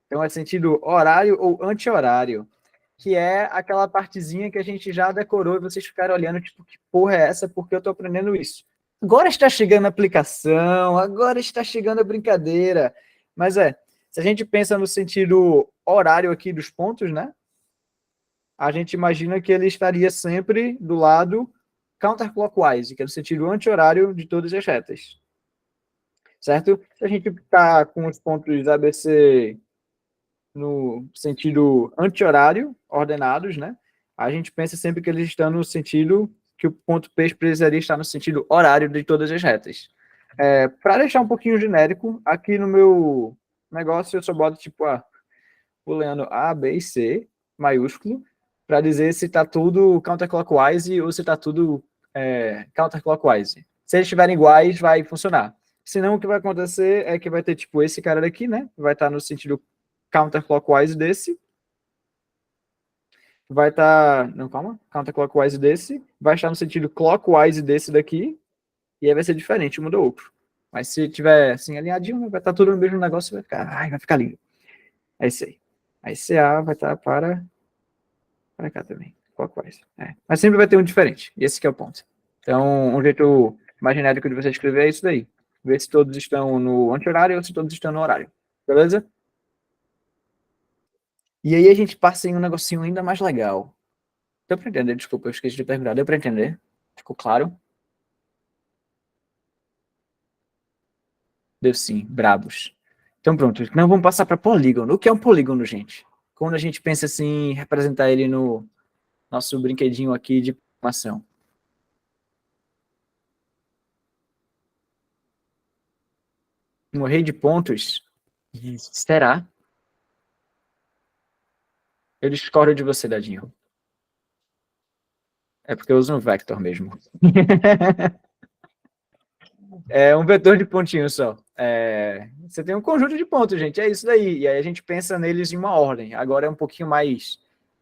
Então, é sentido horário ou anti-horário, que é aquela partezinha que a gente já decorou e vocês ficaram olhando, tipo, que porra é essa? Porque eu tô aprendendo isso. Agora está chegando a aplicação, agora está chegando a brincadeira. Mas se a gente pensa no sentido horário aqui dos pontos, né? A gente imagina que ele estaria sempre do lado counterclockwise, que é no sentido anti-horário de todas as retas. Certo? Se a gente ficar com os pontos ABC no sentido anti-horário, ordenados, né? A gente pensa sempre que eles estão no sentido que o ponto P precisaria estar no sentido horário de todas as retas. Para deixar um pouquinho genérico, aqui no meu negócio eu só boto tipo pulando A, B e C, maiúsculo, para dizer se está tudo counterclockwise ou se está tudo counterclockwise. Se eles estiverem iguais, vai funcionar. Senão, o que vai acontecer é que vai ter tipo esse cara daqui, né? Vai estar no sentido counterclockwise desse. Vai estar... Não, calma. Counterclockwise desse. Vai estar no sentido clockwise desse daqui. E aí vai ser diferente um do outro. Mas se tiver assim alinhadinho, vai estar tudo no mesmo negócio, vai ficar lindo. É isso aí. Aí CA vai estar para cá também. Clockwise. Mas sempre vai ter um diferente. E esse que é o ponto. Então, um jeito mais genérico de você escrever é isso daí. Ver se todos estão no anti-horário ou se todos estão no horário. Beleza? E aí a gente passa em um negocinho ainda mais legal. Deu para entender? Desculpa, eu esqueci de perguntar. Deu para entender? Ficou claro? Deu sim, brabos. Então pronto, não vamos passar para polígono. O que é um polígono, gente? Quando a gente pensa assim, em representar ele no nosso brinquedinho aqui de programação. Um array de pontos? Será? Eu discordo de você, Dadinho. É porque eu uso um vector mesmo. É um vetor de pontinhos só. Você tem um conjunto de pontos, gente. É isso daí. E aí a gente pensa neles em uma ordem. Agora é um pouquinho mais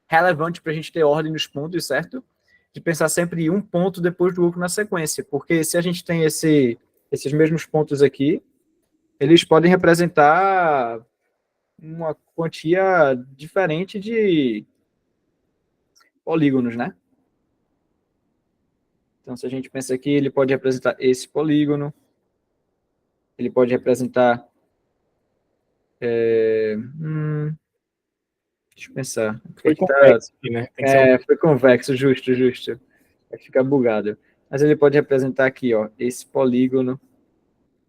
relevante para a gente ter ordem nos pontos, certo? De pensar sempre um ponto depois do outro na sequência. Porque se a gente tem esses mesmos pontos aqui, eles podem representar uma quantia diferente de polígonos, né? Então, se a gente pensa aqui, ele pode representar esse polígono, ele pode representar... deixa eu pensar. Foi complexo aqui, né? Tem que ser Foi convexo, justo. Vai ficar bugado. Mas ele pode representar aqui, ó, esse polígono,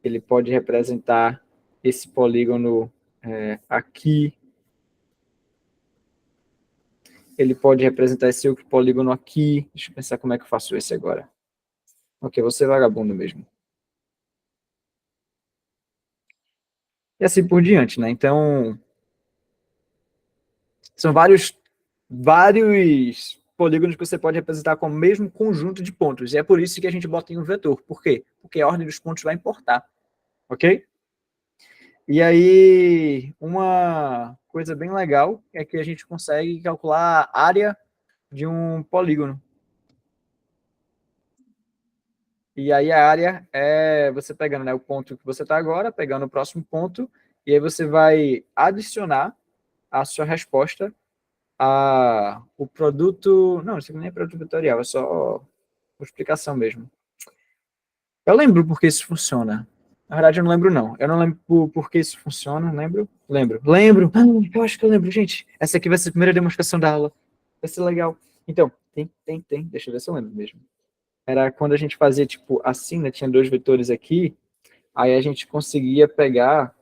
ele pode representar esse polígono aqui, ele pode representar esse outro polígono aqui. Deixa eu pensar como é que eu faço esse agora. Ok, vou ser vagabundo mesmo. E assim por diante, né? Então, são vários polígonos que você pode representar com o mesmo conjunto de pontos. E é por isso que a gente bota em um vetor. Por quê? Porque a ordem dos pontos vai importar. Ok? E aí, uma coisa bem legal é que a gente consegue calcular a área de um polígono. E aí a área é você pegando, né, o ponto que você está agora, pegando o próximo ponto, e aí você vai adicionar a sua resposta o produto... Não, isso aqui nem é produto vetorial, é só uma explicação mesmo. Eu lembro porque isso funciona. Na verdade, eu não lembro, não. Eu não lembro por que isso funciona, lembro? Lembro. Eu acho que eu lembro, gente. Essa aqui vai ser a primeira demonstração da aula. Vai ser legal. Então, tem. Deixa eu ver se eu lembro mesmo. Era quando a gente fazia, tipo, assim, né? Tinha dois vetores aqui. Aí a gente conseguia pegar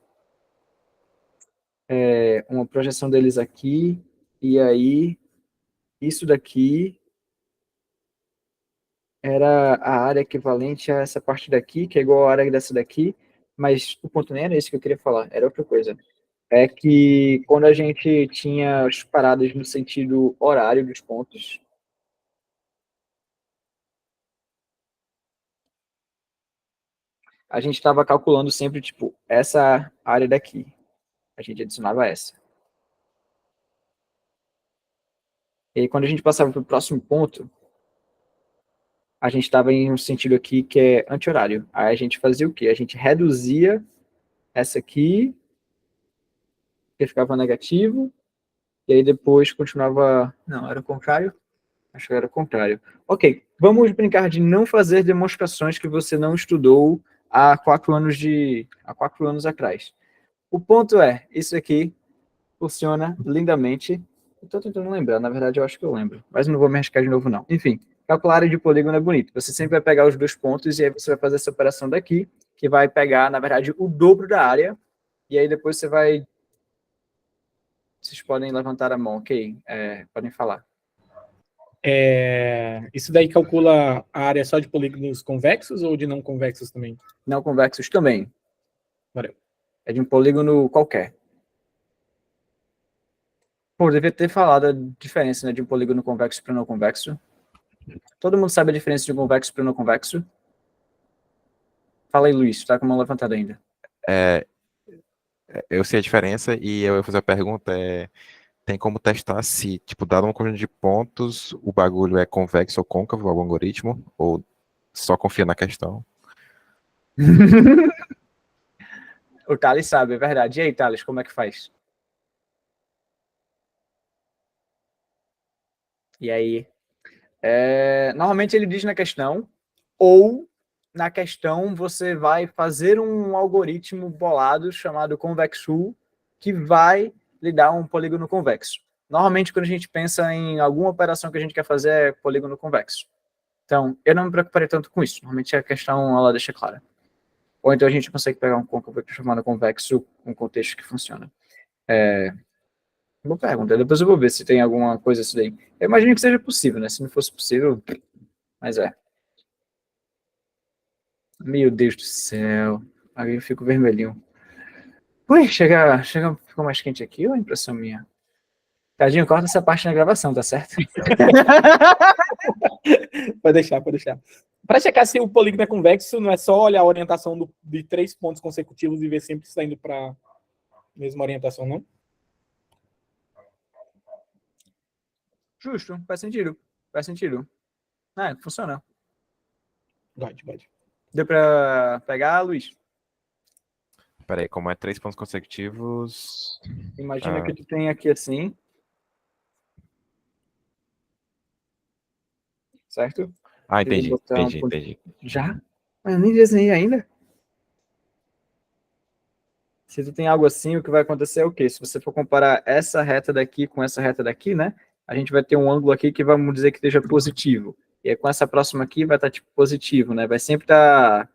uma projeção deles aqui, e aí isso daqui era a área equivalente a essa parte daqui, que é igual a área dessa daqui, mas o ponto nem era esse que eu queria falar, era outra coisa. É que quando a gente tinha as paradas no sentido horário dos pontos, a gente estava calculando sempre, tipo, essa área daqui. A gente adicionava essa. E aí, quando a gente passava para o próximo ponto, a gente estava em um sentido aqui que é anti-horário. Aí a gente fazia o quê? A gente reduzia essa aqui, que ficava negativo, e aí depois continuava... Não, era o contrário? Acho que era o contrário. Ok, vamos brincar de não fazer demonstrações que você não estudou há 4 anos atrás. O ponto é, isso aqui funciona lindamente. Estou tentando lembrar, na verdade eu acho que eu lembro, mas não vou me arriscar de novo não. Enfim, calcular área de polígono é bonito. Você sempre vai pegar os 2 pontos e aí você vai fazer essa operação daqui, que vai pegar, na verdade, o dobro da área, e aí depois você vai... Vocês podem levantar a mão, ok? Podem falar. Isso daí calcula a área só de polígonos convexos ou de não convexos também? Não convexos também. Valeu. É de um polígono qualquer. Pô, eu devia ter falado a diferença, né, de um polígono convexo para não convexo. Todo mundo sabe a diferença de um convexo para não convexo? Fala aí, Luiz, tá com a mão levantada ainda. É, eu sei a diferença e eu ia fazer a pergunta, tem como testar se, tipo, dado um conjunto de pontos, o bagulho é convexo ou côncavo, o algoritmo, ou só confia na questão? O Thales sabe, é verdade. E aí, Thales, como é que faz? E aí? Normalmente ele diz na questão, ou na questão você vai fazer um algoritmo bolado chamado convexul, que vai lhe dar um polígono convexo. Normalmente, quando a gente pensa em alguma operação que a gente quer fazer, é polígono convexo. Então, eu não me preocuparei tanto com isso. Normalmente a questão ela deixa clara. Ou então a gente consegue pegar um côncavo e transformar no convexo, um contexto que funciona. Boa pergunta. Depois eu vou ver se tem alguma coisa assim daí. Eu imagino que seja possível, né? Se não fosse possível, mas é. Meu Deus do céu. Aí eu fico vermelhinho. Ui, ficou mais quente aqui ou é impressão minha? Tadinho, corta essa parte na gravação, tá certo? Pode deixar, pode deixar. Para checar se o polígono é convexo, não é só olhar a orientação de 3 pontos consecutivos e ver sempre se está indo para a mesma orientação, não? Justo, faz sentido. Faz sentido. Funciona. Pode. Deu pra pegar, Luiz? Peraí, como é 3 pontos consecutivos... Imagina que tu tem aqui assim. Certo? Ah, Eu vou entendi, botar um entendi, ponto... entendi. Já? Eu nem desenhei ainda. Se tu tem algo assim, o que vai acontecer é o quê? Se você for comparar essa reta daqui com essa reta daqui, né? A gente vai ter um ângulo aqui que vamos dizer que esteja positivo. E aí com essa próxima aqui vai estar tipo positivo, né? Vai sempre estar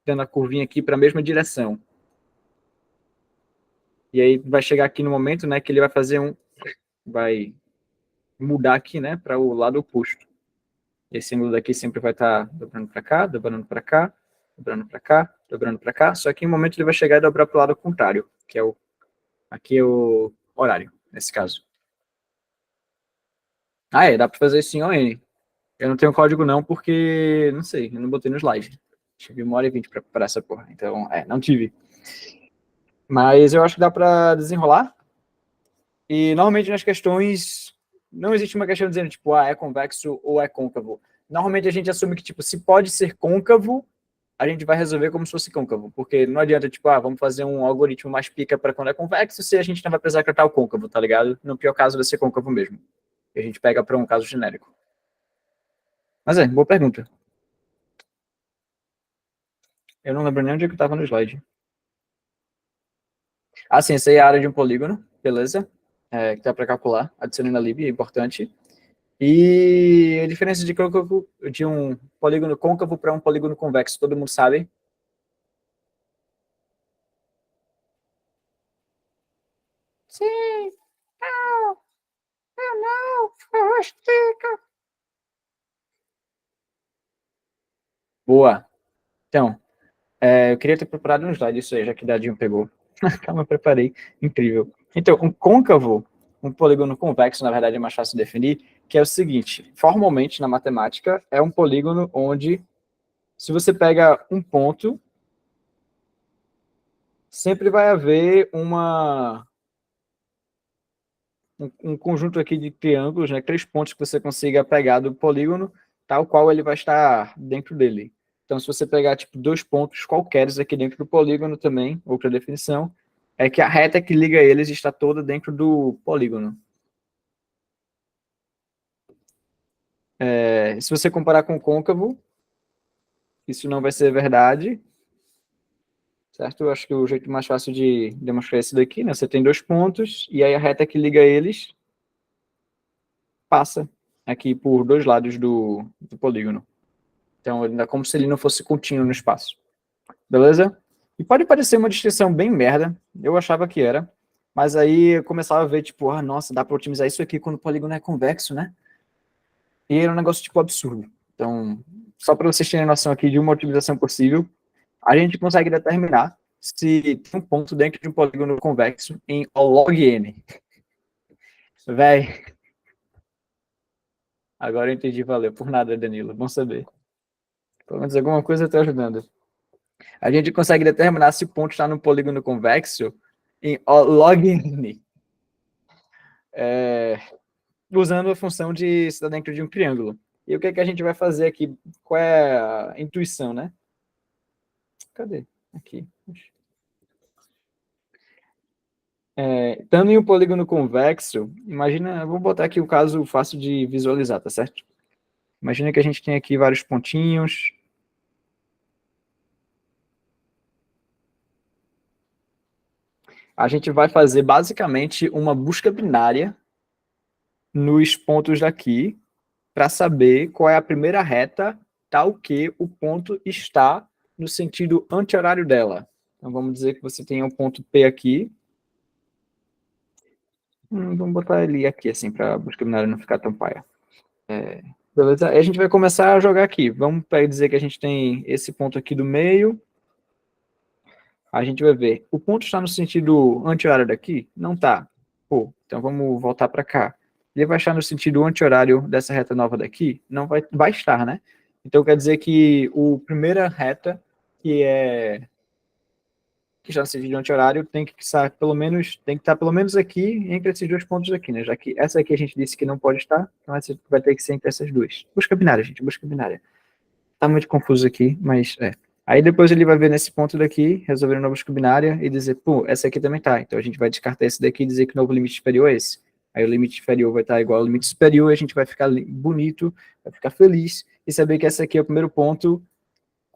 dando a curvinha aqui para a mesma direção. E aí vai chegar aqui no momento, né, que ele vai fazer vai mudar aqui, né, para o lado oposto. Esse ângulo daqui sempre vai estar dobrando para cá, dobrando para cá, dobrando para cá, dobrando para cá. Só que em um momento ele vai chegar e dobrar para o lado contrário, que é aqui é o horário, nesse caso. Dá para fazer isso em ON. Eu não tenho código não, porque, não sei, eu não botei no slide. Tive 1h20 para preparar essa porra, então, não tive. Mas eu acho que dá para desenrolar. E, normalmente, nas questões, não existe uma questão dizendo, tipo, é convexo ou é côncavo. Normalmente, a gente assume que, tipo, se pode ser côncavo, a gente vai resolver como se fosse côncavo. Porque não adianta, tipo, vamos fazer um algoritmo mais pica para quando é convexo, se a gente não vai precisar tratar o côncavo, tá ligado? No pior caso, vai ser côncavo mesmo. E a gente pega para um caso genérico. Mas boa pergunta. Eu não lembro nem onde é que eu estava no slide. Sim, essa aí é a área de um polígono, beleza? Que dá para calcular, adicionando a lib, é importante. E a diferença de um polígono côncavo para um polígono convexo, todo mundo sabe? Sim. Não. Não. Estica. Boa. Então, eu queria ter preparado um slide disso aí, já que Dadinho pegou. Calma, eu preparei. Incrível. Então, um côncavo, um polígono convexo, na verdade, é mais fácil de definir, que é o seguinte: formalmente, na matemática, é um polígono onde, se você pega um ponto, sempre vai haver um conjunto aqui de triângulos, né, 3 pontos que você consiga pegar do polígono, tal qual ele vai estar dentro dele. Então, se você pegar, tipo, 2 pontos qualqueres aqui dentro do polígono também, outra definição, é que a reta que liga eles está toda dentro do polígono. Se você comparar com o côncavo, isso não vai ser verdade, certo? Eu acho que o jeito mais fácil de demonstrar isso daqui, né? Você tem 2 pontos, e aí a reta que liga eles passa aqui por 2 lados do polígono. Então, é como se ele não fosse contínuo no espaço. Beleza? E pode parecer uma distinção bem merda, eu achava que era, mas aí eu começava a ver, tipo, nossa, dá para otimizar isso aqui quando o polígono é convexo, né? E era um negócio, tipo, absurdo. Então, só para vocês terem noção aqui de uma otimização possível, a gente consegue determinar se tem um ponto dentro de um polígono convexo em O log n. Véi, agora eu entendi, valeu. Por nada, Danilo, bom saber. Pelo menos alguma coisa eu tô ajudando. A gente consegue determinar se o ponto está no polígono convexo em O log n. Usando a função de estar dentro de um triângulo. E o que é que a gente vai fazer aqui? Qual é a intuição, né? Cadê? Aqui. Estando em um polígono convexo, imagina, vou botar aqui o caso fácil de visualizar, tá certo? Imagina que a gente tem aqui vários pontinhos. A gente vai fazer basicamente uma busca binária nos pontos daqui para saber qual é a primeira reta, tal que o ponto está no sentido anti-horário dela. Então vamos dizer que você tem um ponto P aqui. Vamos botar ele aqui assim para a busca binária não ficar tão paia. Beleza? Aí a gente vai começar a jogar aqui. Vamos dizer que a gente tem esse ponto aqui do meio. A gente vai ver. O ponto está no sentido anti-horário daqui? Não está. Pô, então vamos voltar para cá. Ele vai estar no sentido anti-horário dessa reta nova daqui? Não vai estar, né? Então quer dizer que a primeira reta, que está no sentido anti-horário, tem que estar pelo menos aqui, entre esses 2 pontos aqui, né? Já que essa aqui a gente disse que não pode estar, então essa vai ter que ser entre essas duas. Busca binária, gente, busca binária. Tá muito confuso aqui, mas é. Aí depois ele vai ver nesse ponto daqui, resolver uma busca binária e dizer, pô, essa aqui também tá. Então a gente vai descartar esse daqui e dizer que o novo limite superior é esse. Aí o limite inferior vai estar igual ao limite superior e a gente vai ficar bonito, vai ficar feliz e saber que esse aqui é o primeiro ponto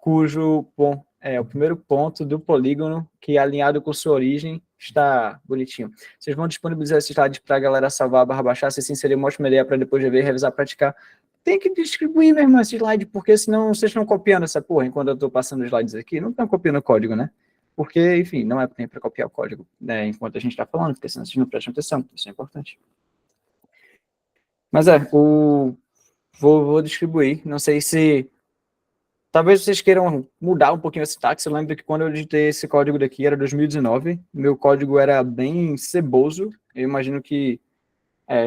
o primeiro ponto do polígono que, alinhado com sua origem, está bonitinho. Vocês vão disponibilizar esse slide para a galera salvar, baixar, se sim, seria uma ótima ideia para depois de ver, revisar, praticar. Tem que distribuir, meu irmão, esse slide, porque senão vocês estão copiando essa porra enquanto eu estou passando os slides aqui. Não estão copiando o código, né? Porque, enfim, não é tempo para copiar o código, né, enquanto a gente está falando, porque senão vocês não prestam atenção, isso é importante. Mas vou distribuir, não sei se talvez vocês queiram mudar um pouquinho esse táxi. Eu lembro que quando eu digitei esse código daqui era 2019. Meu código era bem ceboso. Eu imagino que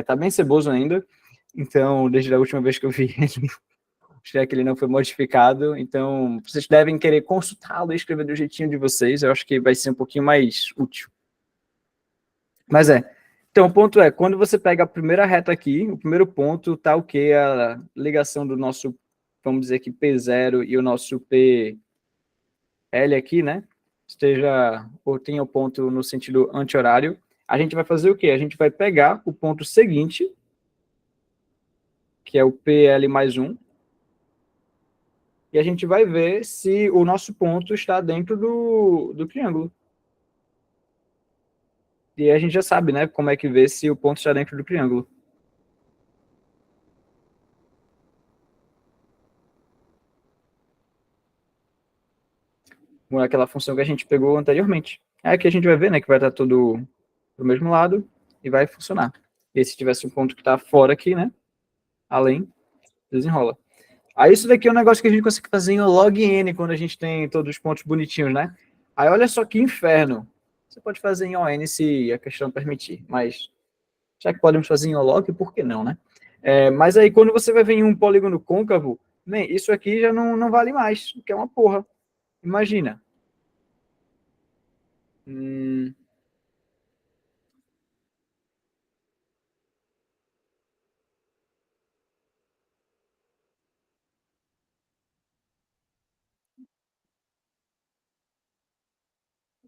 tá bem ceboso ainda. Então, desde a última vez que eu vi ele, achei que ele não foi modificado. Então, vocês devem querer consultá-lo e escrever do jeitinho de vocês. Eu acho que vai ser um pouquinho mais útil. Mas Então, o ponto é, quando você pega a primeira reta aqui, o primeiro ponto tá o quê? A ligação do nosso, vamos dizer que P0 e o nosso PL aqui, né? Esteja, ou tenha o ponto no sentido anti-horário. A gente vai fazer o quê? A gente vai pegar o ponto seguinte, que é o PL mais 1, e a gente vai ver se o nosso ponto está dentro do triângulo. E a gente já sabe, né, como é que vê se o ponto está dentro do triângulo. Com aquela função que a gente pegou anteriormente. É que a gente vai ver, né, que vai estar todo para o mesmo lado e vai funcionar. E se tivesse um ponto que está fora aqui, né? Além, desenrola. Aí isso daqui é um negócio que a gente consegue fazer em log n quando a gente tem todos os pontos bonitinhos, né? Aí olha só que inferno. Você pode fazer em ON se a questão permitir, mas já que podemos fazer em log, por que não, né? Mas aí quando você vai ver em um polígono côncavo, isso aqui já não vale mais, que é uma porra. Imagina.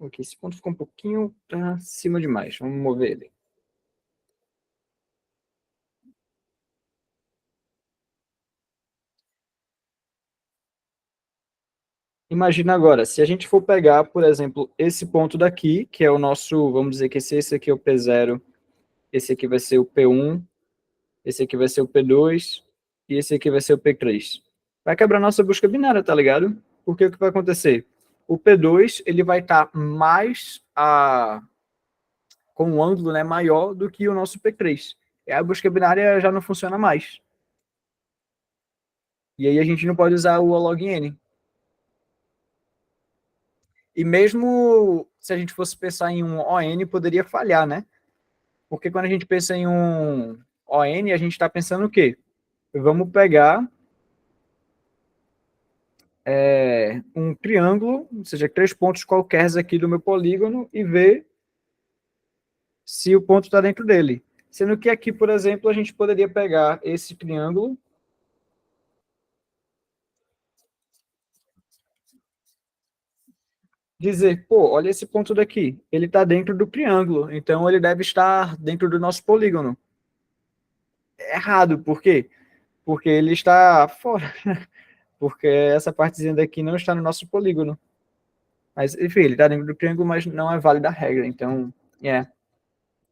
Ok, esse ponto ficou um pouquinho acima demais. Vamos mover ele. Imagina agora, se a gente for pegar, por exemplo, esse ponto daqui, que é o nosso, vamos dizer que esse aqui é o P0, esse aqui vai ser o P1, esse aqui vai ser o P2, e esse aqui vai ser o P3. Vai quebrar nossa busca binária, tá ligado? Porque o que vai acontecer? O P2, ele vai estar mais com um ângulo, né, maior do que o nosso P3. E a busca binária já não funciona mais. E aí a gente não pode usar o log n. E mesmo se a gente fosse pensar em um ON, poderia falhar, né? Porque quando a gente pensa em um ON, a gente está pensando o quê? Vamos pegar um triângulo, ou seja, 3 pontos qualquer aqui do meu polígono e ver se o ponto está dentro dele. Sendo que aqui, por exemplo, a gente poderia pegar esse triângulo dizer, pô, olha esse ponto daqui, ele está dentro do triângulo, então ele deve estar dentro do nosso polígono. É errado, por quê? Porque ele está fora, porque essa partezinha daqui não está no nosso polígono. Mas, enfim, ele está dentro do triângulo, mas não é válida a regra, então, é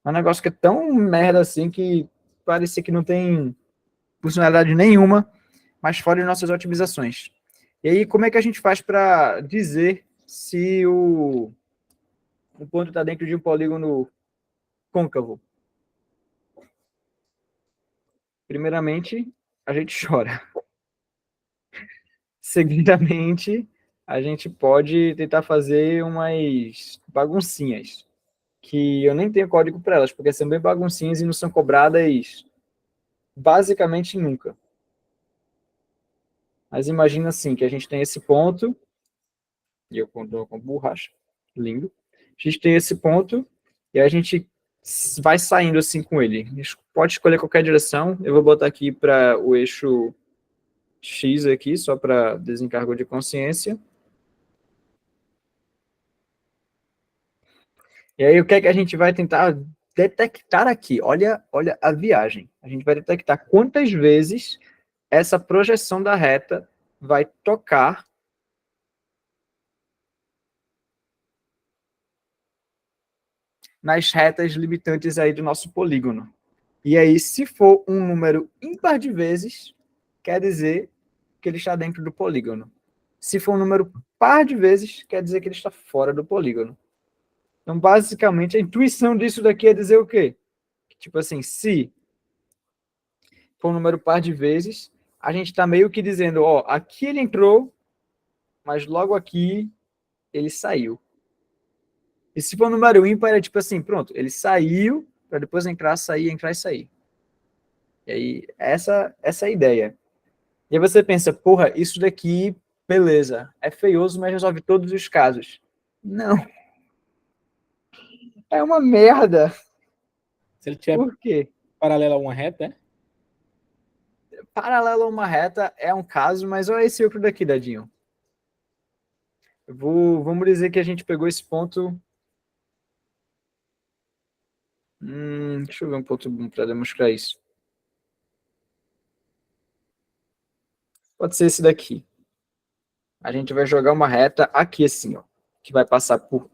um negócio que é tão merda assim que parecia que não tem funcionalidade nenhuma, mas fora de nossas otimizações. E aí, como é que a gente faz para dizer se o ponto está dentro de um polígono côncavo? Primeiramente, a gente chora. Seguidamente, a gente pode tentar fazer umas baguncinhas, que eu nem tenho código para elas, porque são bem baguncinhas e não são cobradas basicamente nunca. Mas imagina assim, que a gente tem esse ponto, e eu conto com borracha, lindo. A gente tem esse ponto, e a gente vai saindo assim com ele. A gente pode escolher qualquer direção, eu vou botar aqui para o eixo X aqui, só para desencargo de consciência. E aí, o que é que a gente vai tentar detectar aqui? Olha a viagem. A gente vai detectar quantas vezes essa projeção da reta vai tocar nas retas limitantes aí do nosso polígono. E aí, se for um número ímpar de vezes, quer dizer que ele está dentro do polígono. Se for um número par de vezes, quer dizer que ele está fora do polígono. Então, basicamente, a intuição disso daqui é dizer o quê? Tipo assim, se for um número par de vezes, a gente está meio que dizendo, ó, aqui ele entrou, mas logo aqui ele saiu. E se for um número ímpar, é tipo assim, pronto, ele saiu para depois entrar, sair, entrar e sair. E aí, essa é a ideia. E aí você pensa, porra, isso daqui, beleza, é feioso, mas resolve todos os casos. Não. É uma merda. Se ele tiver Por quê? paralelo a uma reta, é? Paralelo a uma reta é um caso, mas olha esse outro daqui, Dadinho. Vamos dizer que a gente pegou esse ponto. Deixa eu ver um ponto bom para demonstrar isso. Pode ser esse daqui. A gente vai jogar uma reta aqui assim, ó, que vai passar por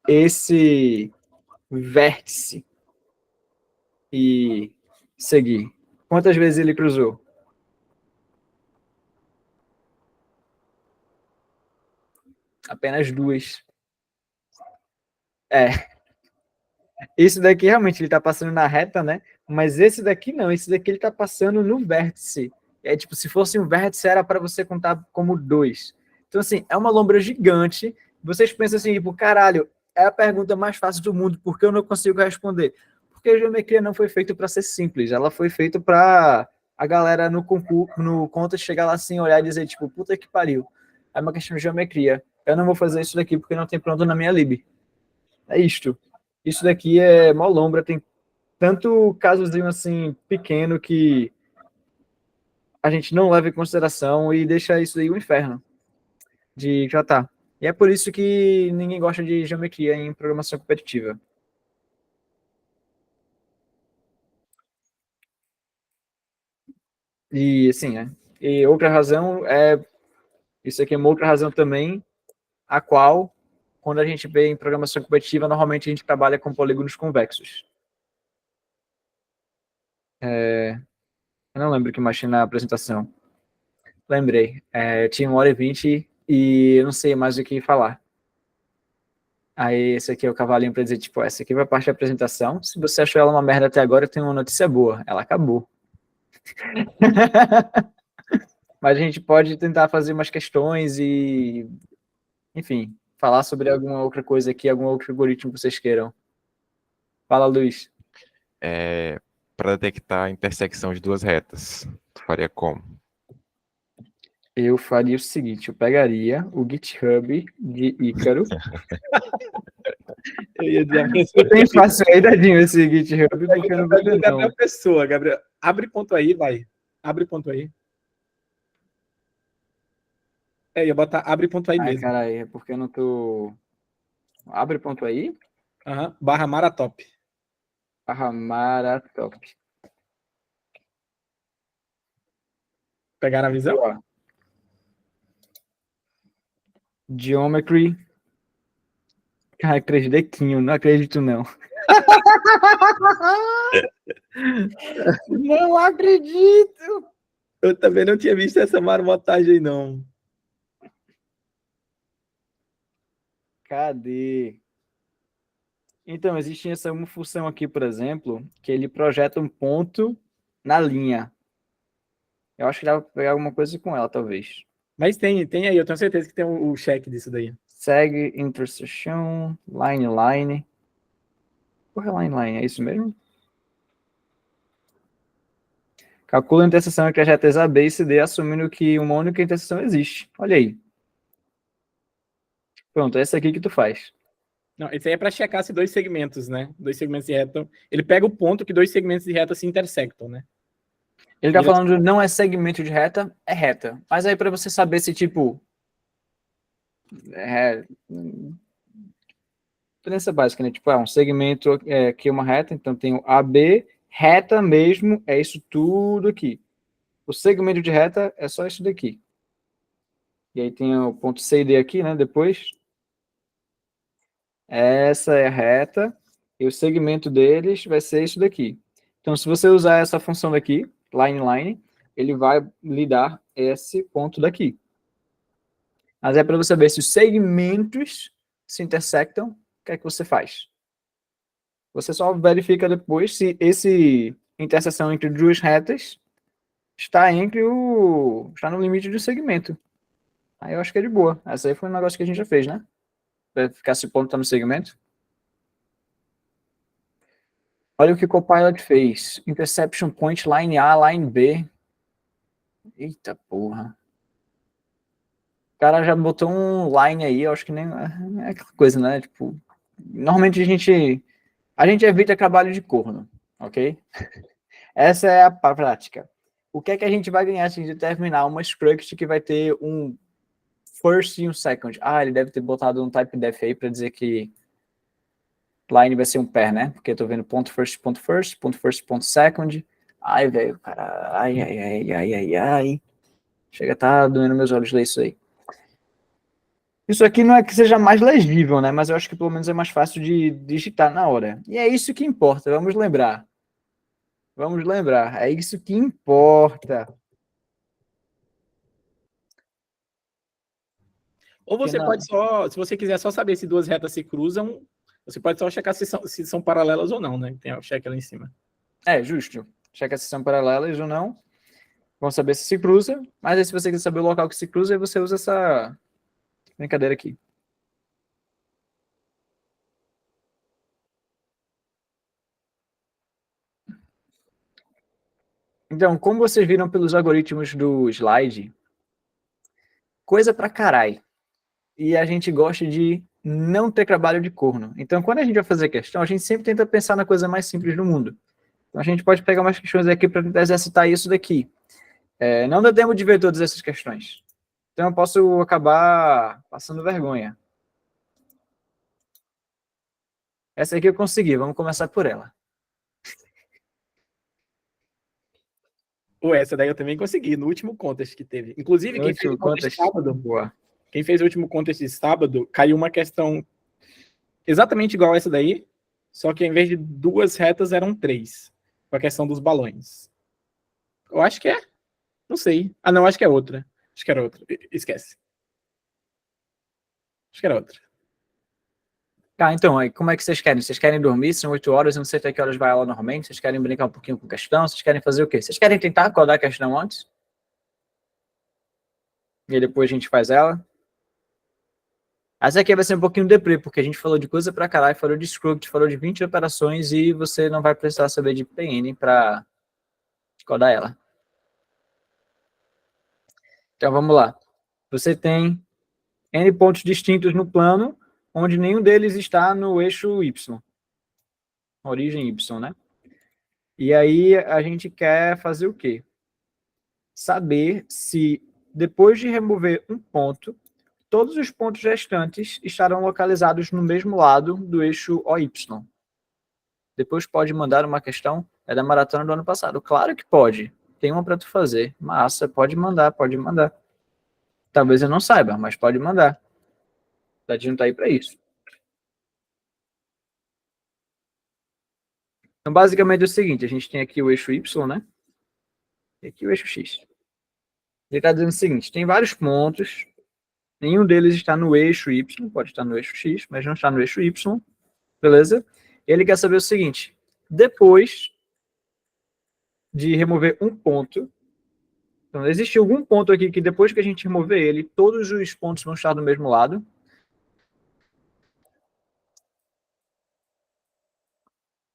esse vértice e seguir. Quantas vezes ele cruzou? Apenas 2. É. Esse daqui realmente ele tá passando na reta, né? Mas esse daqui não, esse daqui ele tá passando no vértice. É tipo, se fosse um vértice, era para você contar como 2. Então, assim, é uma lombra gigante. Vocês pensam assim, tipo, caralho, é a pergunta mais fácil do mundo, por que eu não consigo responder? Porque a geometria não foi feita para ser simples, ela foi feita para a galera no concurso, no contest chegar lá assim, olhar e dizer, tipo, puta que pariu. É uma questão de geometria. Eu não vou fazer isso daqui porque não tem pronto na minha lib. É isto. Isso daqui é mó lombra, tem tanto casozinho assim pequeno que a gente não leva em consideração e deixa isso aí um inferno de tratar. E é por isso que ninguém gosta de geometria em programação competitiva. E assim, né? E outra razão é, isso aqui é uma outra razão também, a qual, quando a gente vê em programação competitiva, normalmente a gente trabalha com polígonos convexos. Eu não lembro o que mais tinha na apresentação. Lembrei. Tinha 1h20 e eu não sei mais o que falar. Aí esse aqui é o cavalinho para dizer, tipo, essa aqui vai parte da apresentação. Se você achou ela uma merda até agora, eu tenho uma notícia boa. Ela acabou. Mas a gente pode tentar fazer umas questões e, enfim, falar sobre alguma outra coisa aqui, algum outro algoritmo que vocês queiram. Fala, Luiz. Para detectar a intersecção de duas retas, tu faria como? Eu faria o seguinte, eu pegaria o GitHub de Ícaro. Eu ia dizer a mesma Tem fácil aí, dadinho, esse GitHub, porque eu não vou ter, não. Gabriel Pessoa, Gabriel. Abre ponto aí, vai. Abre ponto aí. Ia botar abre ponto aí Ai, mesmo. caralho, é porque eu não tô... Abre ponto aí. Barra Maratop. Maratop. Pegaram a visão? Ó, Geometry. Cara, 3D Quinho, não acredito não. Não acredito! Eu também não tinha visto essa marmotagem aí, não. Cadê? Então, existe essa uma função aqui, por exemplo, que ele projeta um ponto na linha. Eu acho que dá pra pegar alguma coisa com ela, talvez. Mas tem aí, eu tenho certeza que tem o check disso daí. Segue, intersection, line. Porra, line, é isso mesmo? Calcula a interseção entre as retas A, B e C, D, assumindo que uma única interseção existe. Olha aí. Pronto, é essa aqui que tu faz. Não, esse aí é para checar se dois segmentos, né? Dois segmentos de reta. Ele pega o ponto que dois segmentos de reta se intersectam, né? Ele tá falando não é segmento de reta, é reta. Mas aí para você saber se, tipo... Diferença básica, né? Tipo, um segmento aqui é uma reta, então tem o AB, reta mesmo, é isso tudo aqui. O segmento de reta é só isso daqui. E aí tem o ponto C e D aqui, né? Depois. Essa é a reta, e o segmento deles vai ser isso daqui. Então, se você usar essa função daqui, line, ele vai lhe dar esse ponto daqui. Mas é para você ver se os segmentos se intersectam, o que é que você faz? Você só verifica depois se esse interseção entre duas retas está no limite do segmento. Aí eu acho que é de boa. Essa aí foi um negócio que a gente já fez, né? Para ficar se o ponto está no segmento. Olha o que o Copilot fez. Intersection point line A, line B. Eita porra. O cara já botou um line aí, eu acho que nem é aquela coisa, né? Tipo, normalmente a gente evita trabalho de corno, ok? Essa é a prática. O que é que a gente vai ganhar se a gente determinar uma struct que vai ter um first e um second? Ele deve ter botado um type def aí para dizer que line vai ser um pair, né? Porque eu tô vendo ponto first, ponto second. Ai, velho, cara, ai. Chega a tá doendo meus olhos ler isso aí. Isso aqui não é que seja mais legível, né? Mas eu acho que pelo menos é mais fácil de digitar na hora. E é isso que importa, vamos lembrar. É isso que importa. Ou você pode só, se você quiser só saber se duas retas se cruzam, Você pode só checar se são paralelas ou não, né? Tem o check lá em cima. Justo. Checa se são paralelas ou não. Vamos saber se cruza. Mas aí, se você quiser saber o local que se cruza, aí você usa essa brincadeira aqui. Então, como vocês viram pelos algoritmos do slide, coisa pra carai. E a gente gosta de não ter trabalho de corno. Então, quando a gente vai fazer questão, a gente sempre tenta pensar na coisa mais simples do mundo. Então, a gente pode pegar umas questões aqui para tentar exercitar isso daqui. Não dá tempo de ver todas essas questões. Então, eu posso acabar passando vergonha. Essa aqui eu consegui, vamos começar por ela. Essa daí eu também consegui, no último contest que teve. Inclusive, quem fez o contest sábado, boa. quem fez o último contest de sábado, caiu uma questão exatamente igual a essa daí, só que em vez de 2 retas, eram 3, com a questão dos balões. Eu acho que é. Não sei. Ah, não, acho que é outra. Acho que era outra. Esquece. Acho que era outra. Tá, então, aí, como é que vocês querem? Vocês querem dormir? São 8 horas, eu não sei até que horas vai a aula normalmente. Vocês querem brincar um pouquinho com questão? Vocês querem fazer o quê? Vocês querem tentar acordar a questão antes? E aí depois a gente faz ela? Essa aqui vai ser um pouquinho deprê, porque a gente falou de coisa pra caralho, falou de script, falou de 20 operações e você não vai precisar saber de PN pra codar ela. Então vamos lá. Você tem N pontos distintos no plano, onde nenhum deles está no eixo Y. Origem Y, né? E aí a gente quer fazer o quê? Saber se, depois de remover um ponto, todos os pontos restantes estarão localizados no mesmo lado do eixo OY. Depois pode mandar uma questão, é da maratona do ano passado. Claro que pode. Tem uma para tu fazer. Massa, pode mandar, pode mandar. Talvez eu não saiba, mas pode mandar. Dadinho tá aí para isso. Então, basicamente é o seguinte, a gente tem aqui o eixo Y, né? E aqui o eixo X. Ele está dizendo o seguinte, tem vários pontos, nenhum deles está no eixo Y, pode estar no eixo X, mas não está no eixo Y, beleza? Ele quer saber o seguinte, depois de remover um ponto, então existe algum ponto aqui que depois que a gente remover ele, todos os pontos vão estar do mesmo lado.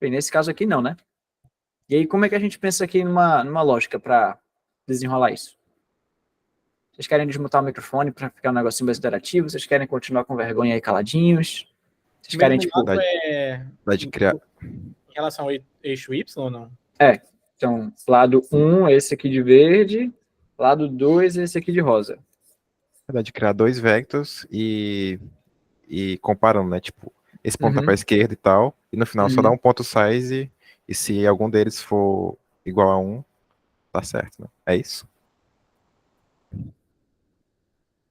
Bem, nesse caso aqui não, né? E aí como é que a gente pensa aqui numa lógica para desenrolar isso? Vocês querem desmutar o microfone para ficar um negocinho mais interativo? Vocês querem continuar com vergonha aí caladinhos? Vocês querem, tipo... Vai de criar... Em relação ao eixo Y ou não? Então, lado 1, esse aqui de verde. Lado 2, esse aqui de rosa. Vai de criar 2 vectors e comparando, né? Tipo, esse ponto tá para a esquerda e tal. E no final só dá um ponto size e se algum deles for igual a 1, tá certo, né? É isso?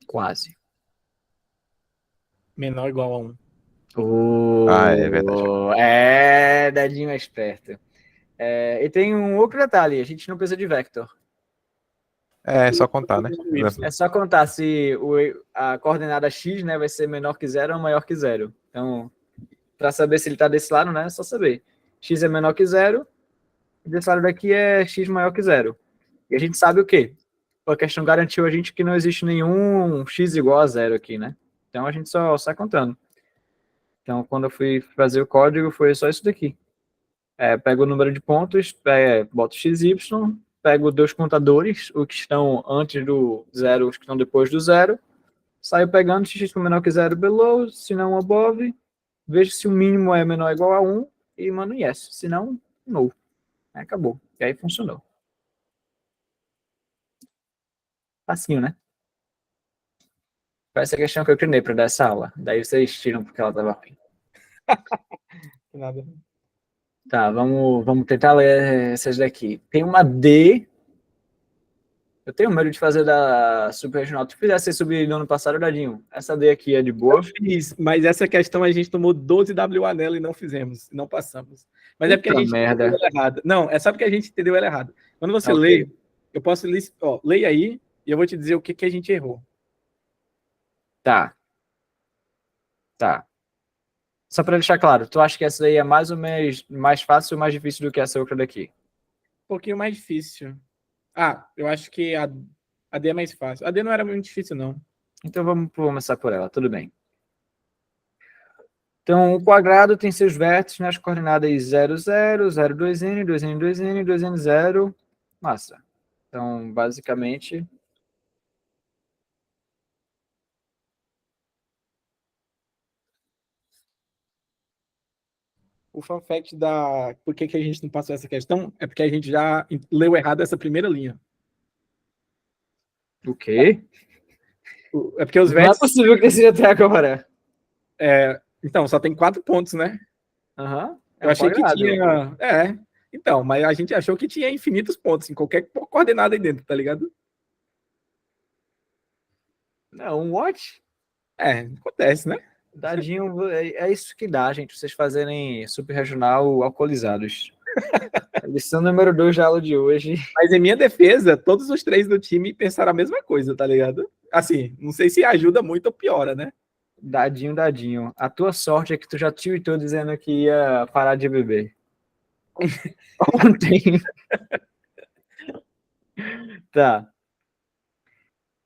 Quase. Menor ou igual a 1. É verdade. Dadinho é esperto. E tem um outro detalhe, a gente não precisa de vector. É só contar, né? É só contar se a coordenada x, né, vai ser menor que 0 ou maior que 0. Então, para saber se ele está desse lado, né, é só saber. X é menor que 0, e desse lado daqui é x maior que 0. E a gente sabe o quê? A questão garantiu a gente que não existe nenhum x igual a 0 aqui, né? Então, a gente só sai contando. Então, quando eu fui fazer o código, foi só isso daqui. Pego o número de pontos, boto XY, pego 2 contadores, os que estão antes do 0, os que estão depois do 0, saio pegando x menor que 0 below, se não above, vejo se o mínimo é menor ou igual a 1 e mando yes, se não, no. Acabou. E aí funcionou. Facinho, né? Foi essa questão que eu treinei para dar essa aula. Daí vocês tiram porque ela estava ruim. Nada. Tá, vamos tentar ler essas daqui. Tem uma D. Eu tenho medo de fazer da Super Regional. Tu fizesse subir no ano passado, Dadinho. Essa D aqui é de boa. Eu fiz, mas essa questão a gente tomou 12 WA nela e não fizemos, não passamos. Mas é porque a gente merda. entendeu ela errado. Não, é só porque a gente entendeu ela errado. Quando você lê, eu posso ler, leia aí e eu vou te dizer o que a gente errou. Tá. Só para deixar claro, tu acha que essa daí é mais ou menos mais fácil ou mais difícil do que essa outra daqui? Um pouquinho mais difícil. Ah, eu acho que a D é mais fácil. A D não era muito difícil, não. Então vamos começar por ela, tudo bem. Então, o quadrado tem seus vértices nas coordenadas 0, 0, 0, 2n, 2n, 2n, 2n, 0, massa. Então, basicamente... O fun fact da por que a gente não passou essa questão é porque a gente já leu errado essa primeira linha. O quê? É porque os Não é vértices... possível que seja até agora. Então, só tem 4 pontos, né? Aham. Eu achei que tinha... Então, mas a gente achou que tinha infinitos pontos em qualquer coordenada aí dentro, tá ligado? Não, what? Acontece, né? Dadinho, é isso que dá, gente, vocês fazerem super regional alcoolizados. Lição número 2 da aula de hoje. Mas em minha defesa, todos os 3 do time pensaram a mesma coisa, tá ligado? Assim, não sei se ajuda muito ou piora, né? Dadinho, dadinho. A tua sorte é que tu já tweetou dizendo que ia parar de beber. Ontem. Tá.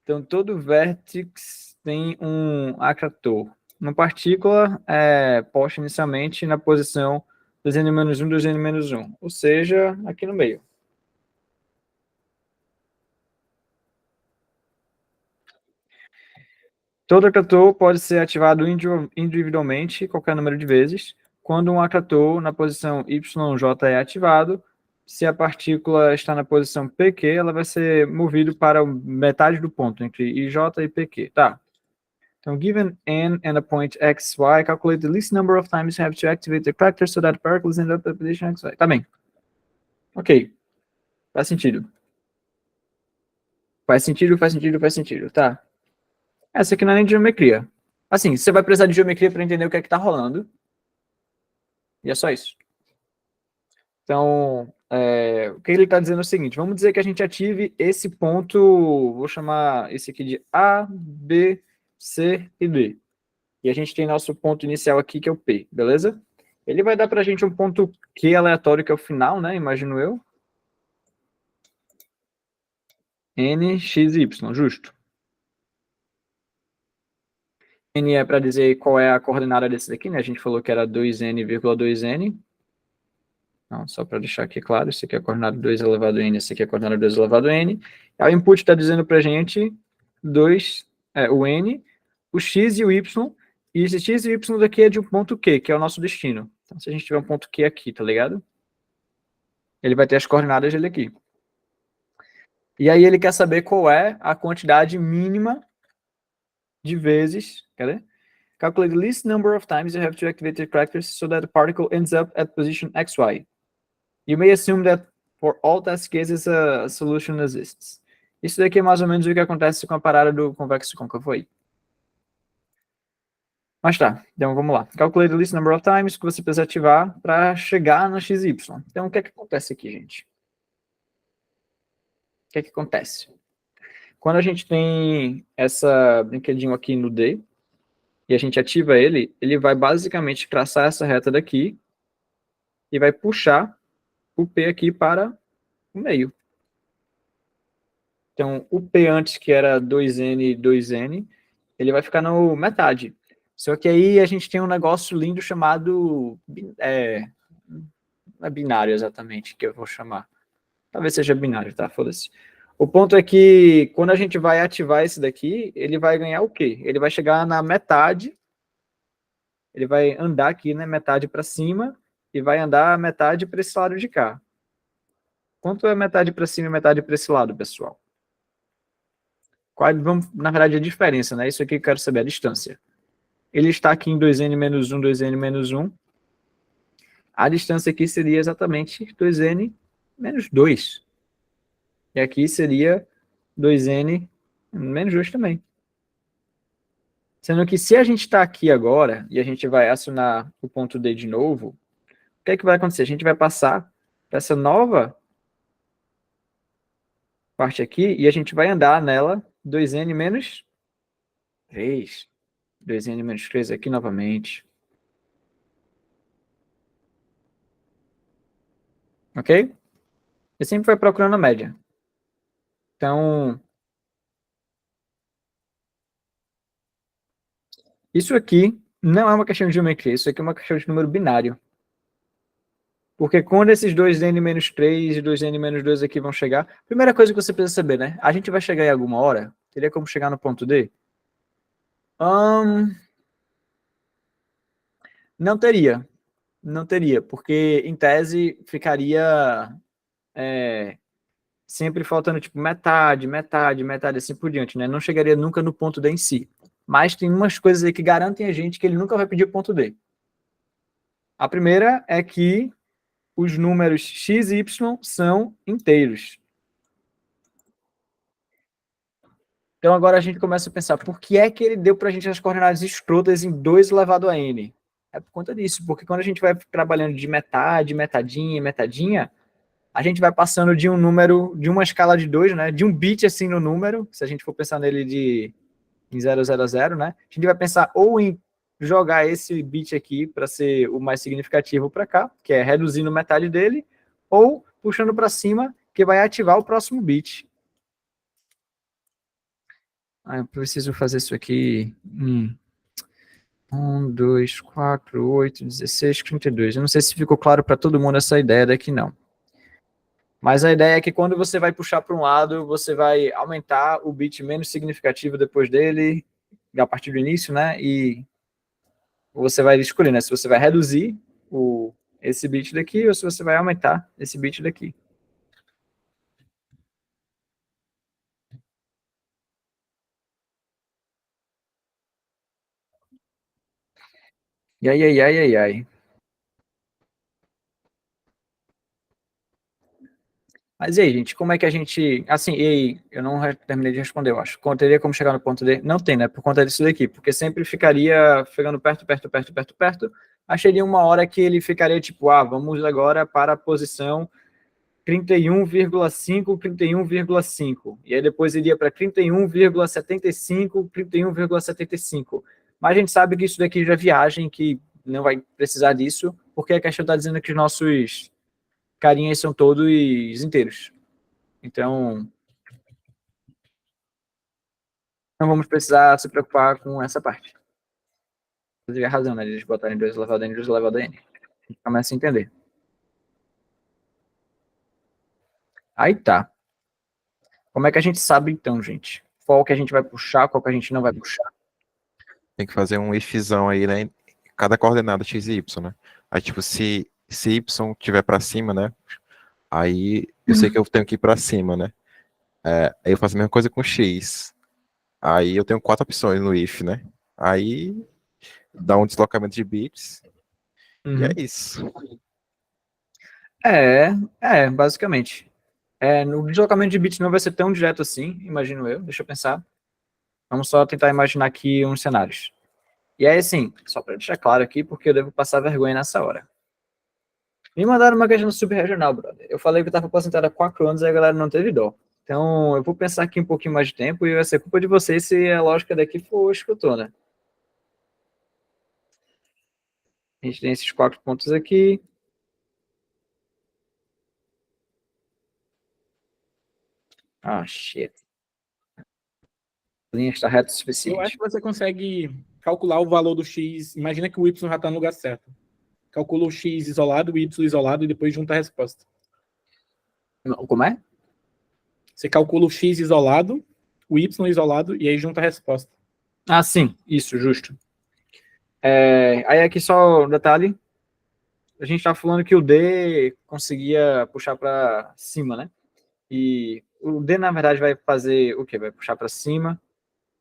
Então, todo vértice tem um atrator. Uma partícula é posta inicialmente na posição 2n-1, 2n-1. Ou seja, aqui no meio. Todo atrator pode ser ativado individualmente, qualquer número de vezes. Quando um atrator na posição YJ é ativado, se a partícula está na posição PQ, ela vai ser movida para metade do ponto, entre IJ e PQ. Tá. Então, given n and a point x, y, calculate the least number of times you have to activate the attractor so that the particles end up at the position x, y. Tá bem. Ok. Faz sentido. Faz sentido, faz sentido, faz sentido. Tá. Essa aqui não é nem de geometria. Assim, você vai precisar de geometria para entender o que é que está rolando. E é só isso. Então, o que ele está dizendo é o seguinte, vamos dizer que a gente ative esse ponto, vou chamar esse aqui de A, B, C e D. E a gente tem nosso ponto inicial aqui, que é o P, beleza? Ele vai dar para a gente um ponto Q aleatório, que é o final, né? Imagino eu. N, X e Y, justo. N é para dizer qual é a coordenada desse daqui, né? A gente falou que era 2n,2n. Não, só para deixar aqui claro, isso aqui é a coordenada 2 elevado a n, esse aqui é a coordenada 2 elevado a n. Aí o input está dizendo para a gente o n, o x e o y, e esse x e o y daqui é de um ponto Q, que é o nosso destino. Então, se a gente tiver um ponto Q aqui, tá ligado? Ele vai ter as coordenadas dele aqui. E aí ele quer saber qual é a quantidade mínima de vezes, cadê? Calculate the least number of times you have to activate the attractors so that the particle ends up at position xy. You may assume that for all test cases a solution exists. Isso daqui é mais ou menos o que acontece com a parada do convexo côncavo aí. Mas tá, então vamos lá. Calculate the least number of times que você precisa ativar para chegar no XY. Então o que é que acontece aqui, gente? O que é que acontece? Quando a gente tem essa brinquedinho aqui no D, e a gente ativa ele, ele vai basicamente traçar essa reta daqui e vai puxar o P aqui para o meio. Então, o P antes, que era 2N, 2N, ele vai ficar na metade. Só que aí a gente tem um negócio lindo chamado... não é binário exatamente que eu vou chamar. Talvez seja binário, tá? Foda-se. O ponto é que quando a gente vai ativar esse daqui, ele vai ganhar o quê? Ele vai chegar na metade, ele vai andar aqui, né, metade para cima, e vai andar a metade para esse lado de cá. Quanto é metade para cima e metade para esse lado, pessoal? Vamos, na verdade, a diferença, né? Isso aqui eu quero saber, a distância. Ele está aqui em 2n menos 1, 2n menos 1. A distância aqui seria exatamente 2n menos 2. E aqui seria 2n menos 2 também. Sendo que se a gente está aqui agora, e a gente vai acionar o ponto D de novo, o que é que vai acontecer? A gente vai passar para essa nova parte aqui, e a gente vai andar nela 2n menos 3. 2n menos 3 aqui novamente. Ok? E sempre vai procurando a média. Então, isso aqui não é uma questão de geometria, isso aqui é uma questão de número binário. Porque quando esses dois n-3 e 2n-2 aqui vão chegar, primeira coisa que você precisa saber, né? A gente vai chegar em alguma hora? Teria como chegar no ponto D? Não teria. Não teria, porque em tese ficaria sempre faltando tipo metade, metade, metade, assim por diante, né? Não chegaria nunca no ponto D em si. Mas tem umas coisas aí que garantem a gente que ele nunca vai pedir o ponto D. A primeira é que os números x e y são inteiros. Então agora a gente começa a pensar, por que é que ele deu para a gente as coordenadas escrotas em 2 elevado a n? É por conta disso, porque quando a gente vai trabalhando de metade, metadinha, metadinha, a gente vai passando de um número, de uma escala de 2, né, de um bit assim no número, se a gente for pensar nele em 000, né, a gente vai pensar ou em jogar esse bit aqui para ser o mais significativo para cá, que é reduzindo metade dele, ou puxando para cima, que vai ativar o próximo bit. Eu preciso fazer isso aqui. 1, 2, 4, 8, 16, 32. Eu não sei se ficou claro para todo mundo essa ideia daqui, não. Mas a ideia é que quando você vai puxar para um lado, você vai aumentar o bit menos significativo depois dele, a partir do início, né? E você vai escolher, né? Se você vai reduzir esse bit daqui ou se você vai aumentar esse bit daqui. E ai. Mas e aí, gente, como é que a gente... Assim, e aí, eu não terminei de responder, eu acho. Teria como chegar no ponto D? Não tem, né? Por conta disso daqui, porque sempre ficaria ficando perto, perto, perto, perto, perto. Acharia uma hora que ele ficaria tipo, vamos agora para a posição 31,5, 31,5. E aí depois iria para 31,75, 31,75. Mas a gente sabe que isso daqui já é viagem, que não vai precisar disso, porque a questão está dizendo que os nossos carinhas são todos inteiros. Então, não vamos precisar se preocupar com essa parte. Você tiver razão, né? De eles botarem 2 elevado a n, 2 elevado a n. A gente começa a entender. Aí tá. Como é que a gente sabe então, gente? Qual que a gente vai puxar, qual que a gente não vai puxar? Tem que fazer um ifzão aí, né? Cada coordenada x e y, né? Aí, tipo, se y tiver para cima, né? Aí eu sei que eu tenho que ir para cima, né? Aí eu faço a mesma coisa com x. Aí eu tenho 4 opções no if, né? Aí dá um deslocamento de bits. E é isso. Basicamente. No deslocamento de bits não vai ser tão direto assim, imagino eu. Deixa eu pensar. Vamos só tentar imaginar aqui uns cenários. E aí, assim, só para deixar claro aqui, porque eu devo passar vergonha nessa hora. Me mandaram uma questão subregional, brother. Eu falei que eu estava aposentado há 4 anos e a galera não teve dó. Então, eu vou pensar aqui um pouquinho mais de tempo e vai ser culpa de vocês se a lógica daqui for escrotona. A gente tem esses 4 pontos aqui. Shit. A linha está reta o Eu acho suficiente. que você consegue calcular o valor do x. Imagina que o y já está no lugar certo. Calcula o x isolado, o y isolado e depois junta a resposta. Como é? Você calcula o x isolado, o y isolado e aí junta a resposta. Sim, isso, justo. Aí aqui só um detalhe. A gente está falando que o D conseguia puxar para cima, né? E o D, na verdade, vai fazer o quê? Vai puxar para cima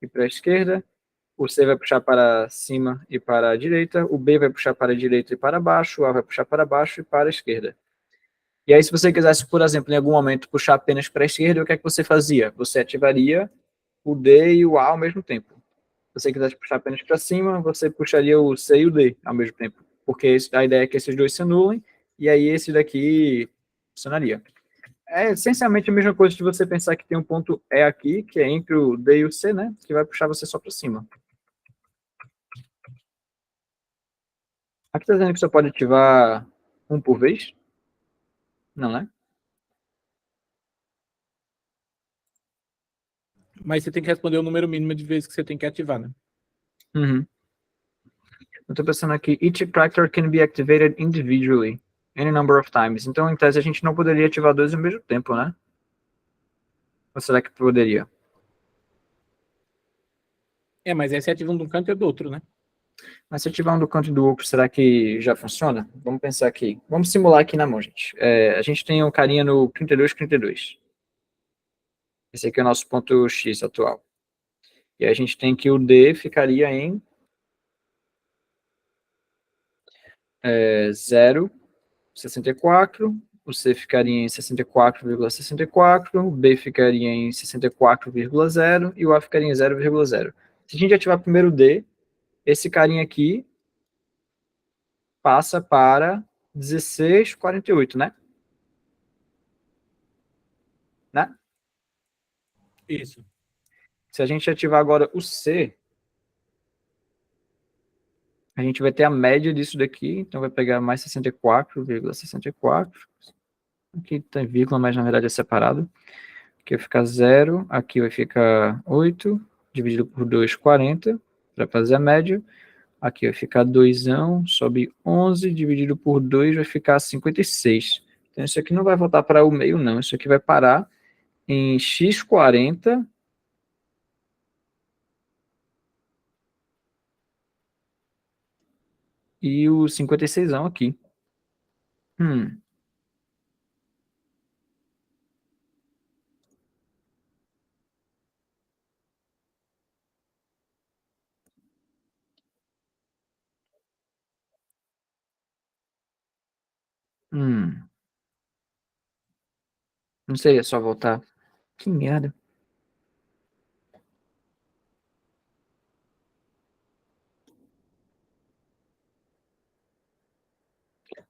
e para a esquerda. O C vai puxar para cima e para a direita. O B vai puxar para a direita e para baixo. O A vai puxar para baixo e para a esquerda. E aí, se você quisesse, por exemplo, em algum momento puxar apenas para a esquerda, o que é que você fazia? Você ativaria o D e o A ao mesmo tempo. Se você quisesse puxar apenas para cima, você puxaria o C e o D ao mesmo tempo. Porque a ideia é que esses dois se anulem, e aí esse daqui funcionaria. É essencialmente a mesma coisa de você pensar que tem um ponto E aqui, que é entre o D e o C, né? Que vai puxar você só para cima. Aqui está dizendo que você pode ativar um por vez. Não, né? Mas você tem que responder o número mínimo de vezes que você tem que ativar, né? Uhum. Eu tô pensando aqui, each character can be activated individually, any number of times. Então, em tese, a gente não poderia ativar dois ao mesmo tempo, né? Ou será que poderia? Mas aí você ativa um de um canto e do outro, né? Mas se eu tiver um do canto e do outro, será que já funciona? Vamos pensar aqui. Vamos simular aqui na mão, gente. A gente tem um carinha no 32, 32. Esse aqui é o nosso ponto X atual. E a gente tem que o D ficaria em 0,64. O C ficaria em 64,64. O B ficaria em 64,0. E o A ficaria em 0,0. Se a gente ativar primeiro o D, esse carinha aqui passa para 16,48, né? Né? Isso. Se a gente ativar agora o C, a gente vai ter a média disso daqui, então vai pegar mais 64,64. Aqui tem vírgula, mas na verdade é separado. Aqui vai ficar 0, aqui vai ficar 8, dividido por 2, 40, para fazer a média. Aqui vai ficar 2, sobe 11, dividido por 2 vai ficar 56. Então isso aqui não vai voltar para o meio, não. Isso aqui vai parar em x40 e o 56 aqui. Hum. Hum. Não sei, é só voltar. Que merda.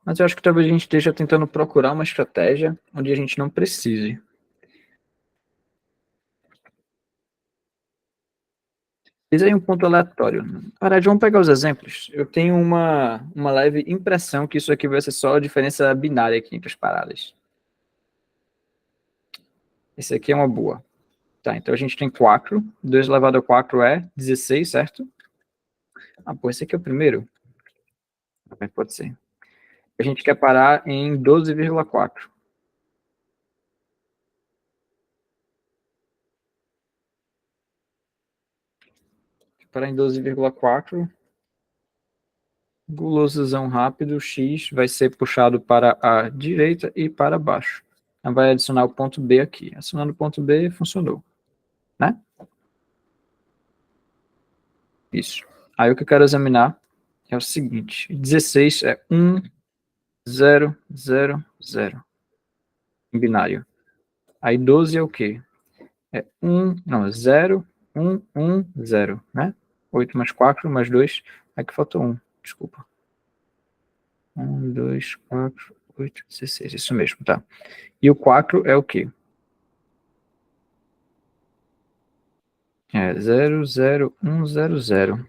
Mas eu acho que talvez a gente esteja tentando procurar uma estratégia onde a gente não precise. Fiz aí um ponto aleatório. Para, vamos pegar os exemplos. Eu tenho uma leve impressão que isso aqui vai ser só a diferença binária aqui entre as paradas. Esse aqui é uma boa. Tá, então a gente tem 4. 2 elevado a 4 é 16, certo? Ah, pô, esse aqui é o primeiro. Pode ser. A gente quer parar em 12,4. Parar em 12,4. Gulosozão rápido, X vai ser puxado para a direita e para baixo. Então, vai adicionar o ponto B aqui. Adicionando o ponto B, funcionou. Né? Isso. Aí o que eu quero examinar é o seguinte. 16 é 1, 0, 0, 0. Em binário. Aí 12 é o quê? É 1, não, 0, 1, 1, 0, né? 8 mais 4 mais 2. Aqui faltou 1, desculpa. 1, 2, 4, 8, 16. Isso mesmo, tá. E o 4 é o quê? É 0, 0, 1, 0, 0.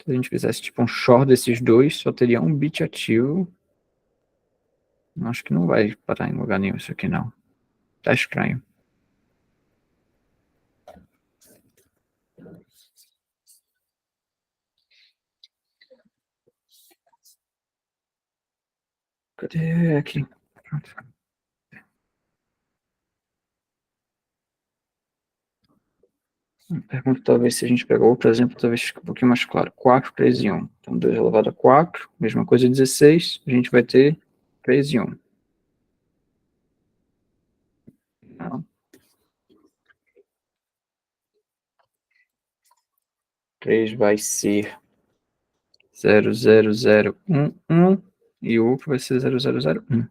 Se a gente fizesse tipo um short desses dois, só teria um bit ativo. Acho que não vai parar em lugar nenhum isso aqui, não. Tá estranho. Cadê aqui? Pronto. Pergunta talvez se a gente pegar outro exemplo, talvez fique um pouquinho mais claro. 4, 3 e 1. Então 2 elevado a 4, mesma coisa 16, a gente vai ter 3 e 1. Então, 3 vai ser 0, 0, 0, 1, 1 e o outro vai ser 0, 0, 0, 1.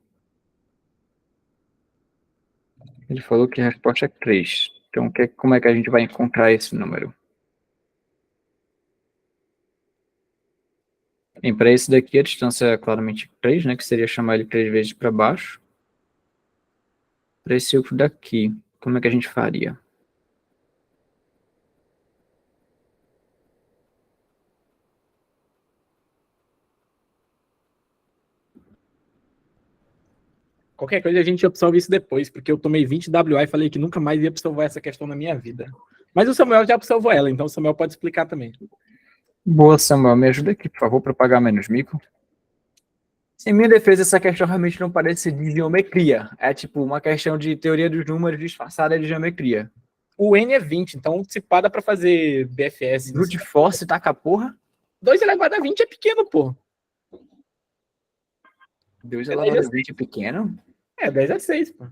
Ele falou que a resposta é 3. Então, como é que a gente vai encontrar esse número? Bem, para esse daqui, a distância é claramente 3, né? Que seria chamar ele 3 vezes para baixo. Para esse outro daqui, como é que a gente faria? Qualquer coisa a gente absolve isso depois, porque eu tomei 20 WA e falei que nunca mais ia absolver essa questão na minha vida. Mas o Samuel já absolvou ela, então o Samuel pode explicar também. Boa, Samuel. Me ajuda aqui, por favor, para pagar menos mico. Em minha defesa, essa questão realmente não parece ser de geometria. É tipo uma questão de teoria dos números disfarçada de geometria. O N é 20, então se pá, dá pra fazer BFS. Brute force, taca a porra. 2 elevado a 20 é pequeno, pô. 2 elevado a 20 é pequeno? É, 10 a 6, pô.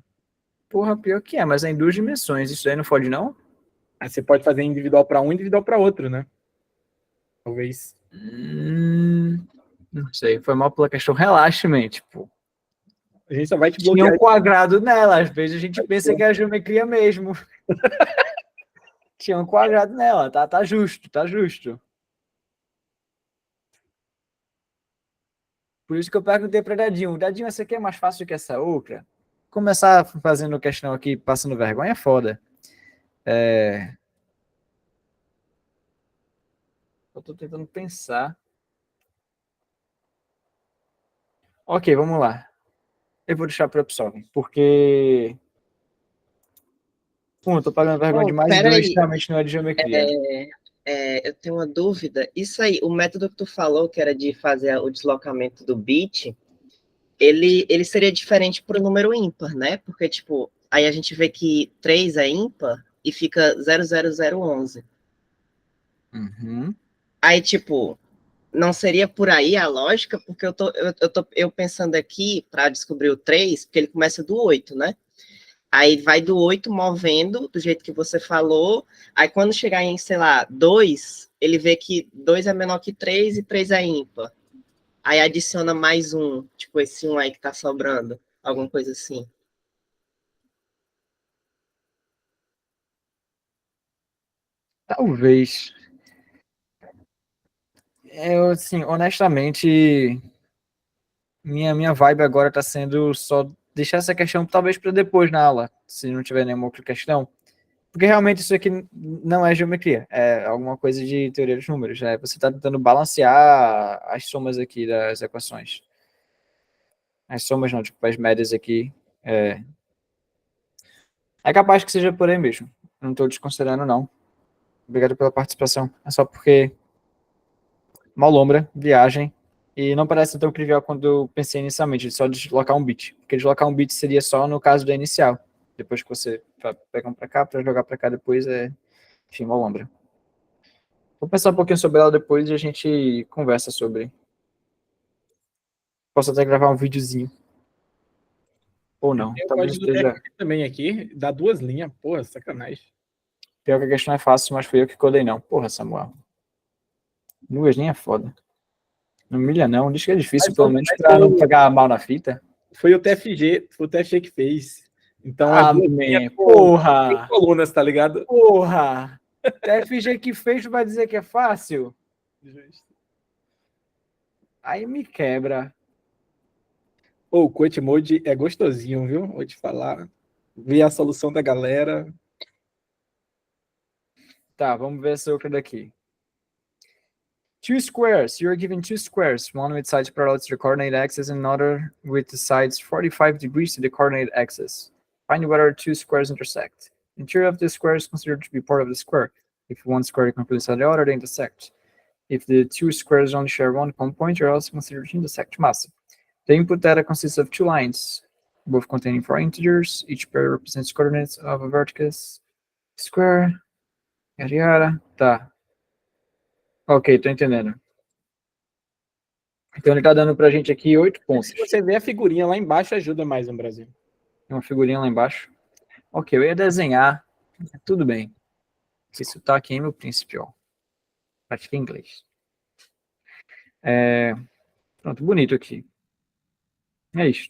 Porra, pior que é, mas é em 2 dimensões. Isso aí não fode, não? Aí você pode fazer individual pra um e individual pra outro, né? Talvez. Não sei, foi mal pela questão. Relaxa, man, tipo. A gente só vai te Tinha bloquear. um quadrado nela, às vezes a gente pensa que é a geometria mesmo. Tinha um quadrado nela, tá justo, tá justo. Por isso que eu perguntei para Dadinho. Dadinho, essa aqui é mais fácil que essa outra? Começar fazendo questão aqui, passando vergonha é foda. Eu tô tentando pensar. Ok, vamos lá. Eu vou deixar para Absolve, porque... eu tô pagando vergonha demais e 2 realmente não é de geometria. Eu tenho uma dúvida. Isso aí, o método que tu falou, que era de fazer o deslocamento do bit, ele seria diferente para o número ímpar, né? Porque, tipo, aí a gente vê que 3 é ímpar e fica 00011. Uhum. Aí, tipo, não seria por aí a lógica, porque eu pensando aqui para descobrir o 3, porque ele começa do 8, né? Aí vai do 8 movendo, do jeito que você falou. Aí quando chegar em, sei lá, 2, ele vê que 2 é menor que 3 e 3 é ímpar. Aí adiciona mais um, tipo esse 1 aí que tá sobrando. Alguma coisa assim. Talvez. Eu, assim, honestamente, minha vibe agora tá sendo só deixar essa questão talvez para depois na aula, se não tiver nenhuma outra questão. Porque realmente isso aqui não é geometria, é alguma coisa de teoria dos números. Né? Você está tentando balancear as somas aqui das equações. As somas não, tipo, as médias aqui. É capaz que seja por aí mesmo. Não estou desconsiderando, não. Obrigado pela participação. É só porque malombra, viagem, e não parece tão trivial quando eu pensei inicialmente, de só deslocar um bit. Porque deslocar um bit seria só no caso da inicial. Depois que você pega um para cá, para jogar para cá depois, enfim, malombra. Vou pensar um pouquinho sobre ela depois e a gente conversa sobre. Posso até gravar um videozinho. Ou não. Tem o Talvez código do esteja. TFT também aqui, dá 2 linhas. Porra, sacanagem. Pior que a questão é fácil, mas fui eu que codei, não. Porra, Samuel. 2 linhas é foda. Não humilha, não. Diz que é difícil, pelo menos, pra não pegar mal na fita. Foi o TFG que fez. Então é 2 linhas, porra! 5 colunas, tá ligado? Porra! TFG que fez, vai dizer que é fácil? Aí me quebra. Pô, o Coach Mode é gostosinho, viu? Vou te falar. Ver a solução da galera. Tá, vamos ver essa outra daqui. Two squares. You are given 2 squares, one with sides parallel to the coordinate axis and another with the sides 45 degrees to the coordinate axis. Find whether 2 squares intersect. The interior of the square is considered to be part of the square. If one square completes the other, they intersect. If the 2 squares only share one common point, you're also considered to intersect. Massa. The input data consists of 2 lines, both containing 4 integers. Each pair represents coordinates of a vertex square. Yada yada. Tá. Ok, tô entendendo. Então ele tá dando pra gente aqui 8 pontos. Se você ver a figurinha lá embaixo, ajuda mais no Brasil. Tem uma figurinha lá embaixo. Ok, eu ia desenhar. Tudo bem. Esse sotaque aí, meu príncipe, ó. Pratiquei inglês. Pronto, bonito aqui. É isso.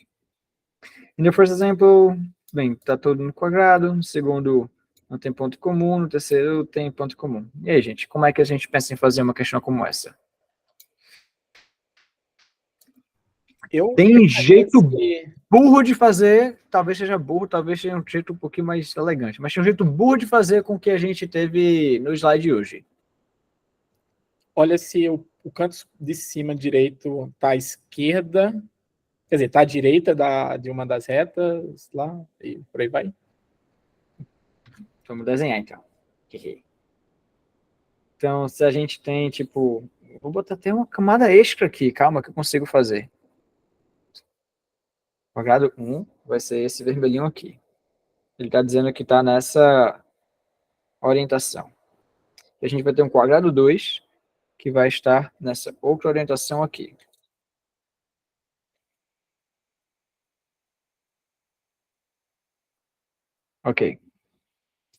In the first example, bem, tá todo no quadrado. No segundo, não tem ponto comum. No terceiro, tem ponto comum. E aí, gente, como é que a gente pensa em fazer uma questão como essa? Tem jeito burro de fazer, talvez seja burro, talvez seja um jeito um pouquinho mais elegante, mas tem um jeito burro de fazer com o que a gente teve no slide de hoje. Olha se o canto de cima direito tá à esquerda Quer dizer, tá à direita de uma das retas lá e por aí vai. Vamos desenhar, então. Então, se a gente tem, tipo... Vou botar até uma camada extra aqui. Calma que eu consigo fazer. Quadrado 1 vai ser esse vermelhinho aqui. Ele está dizendo que está nessa orientação. E a gente vai ter um quadrado 2 que vai estar nessa outra orientação aqui. Ok.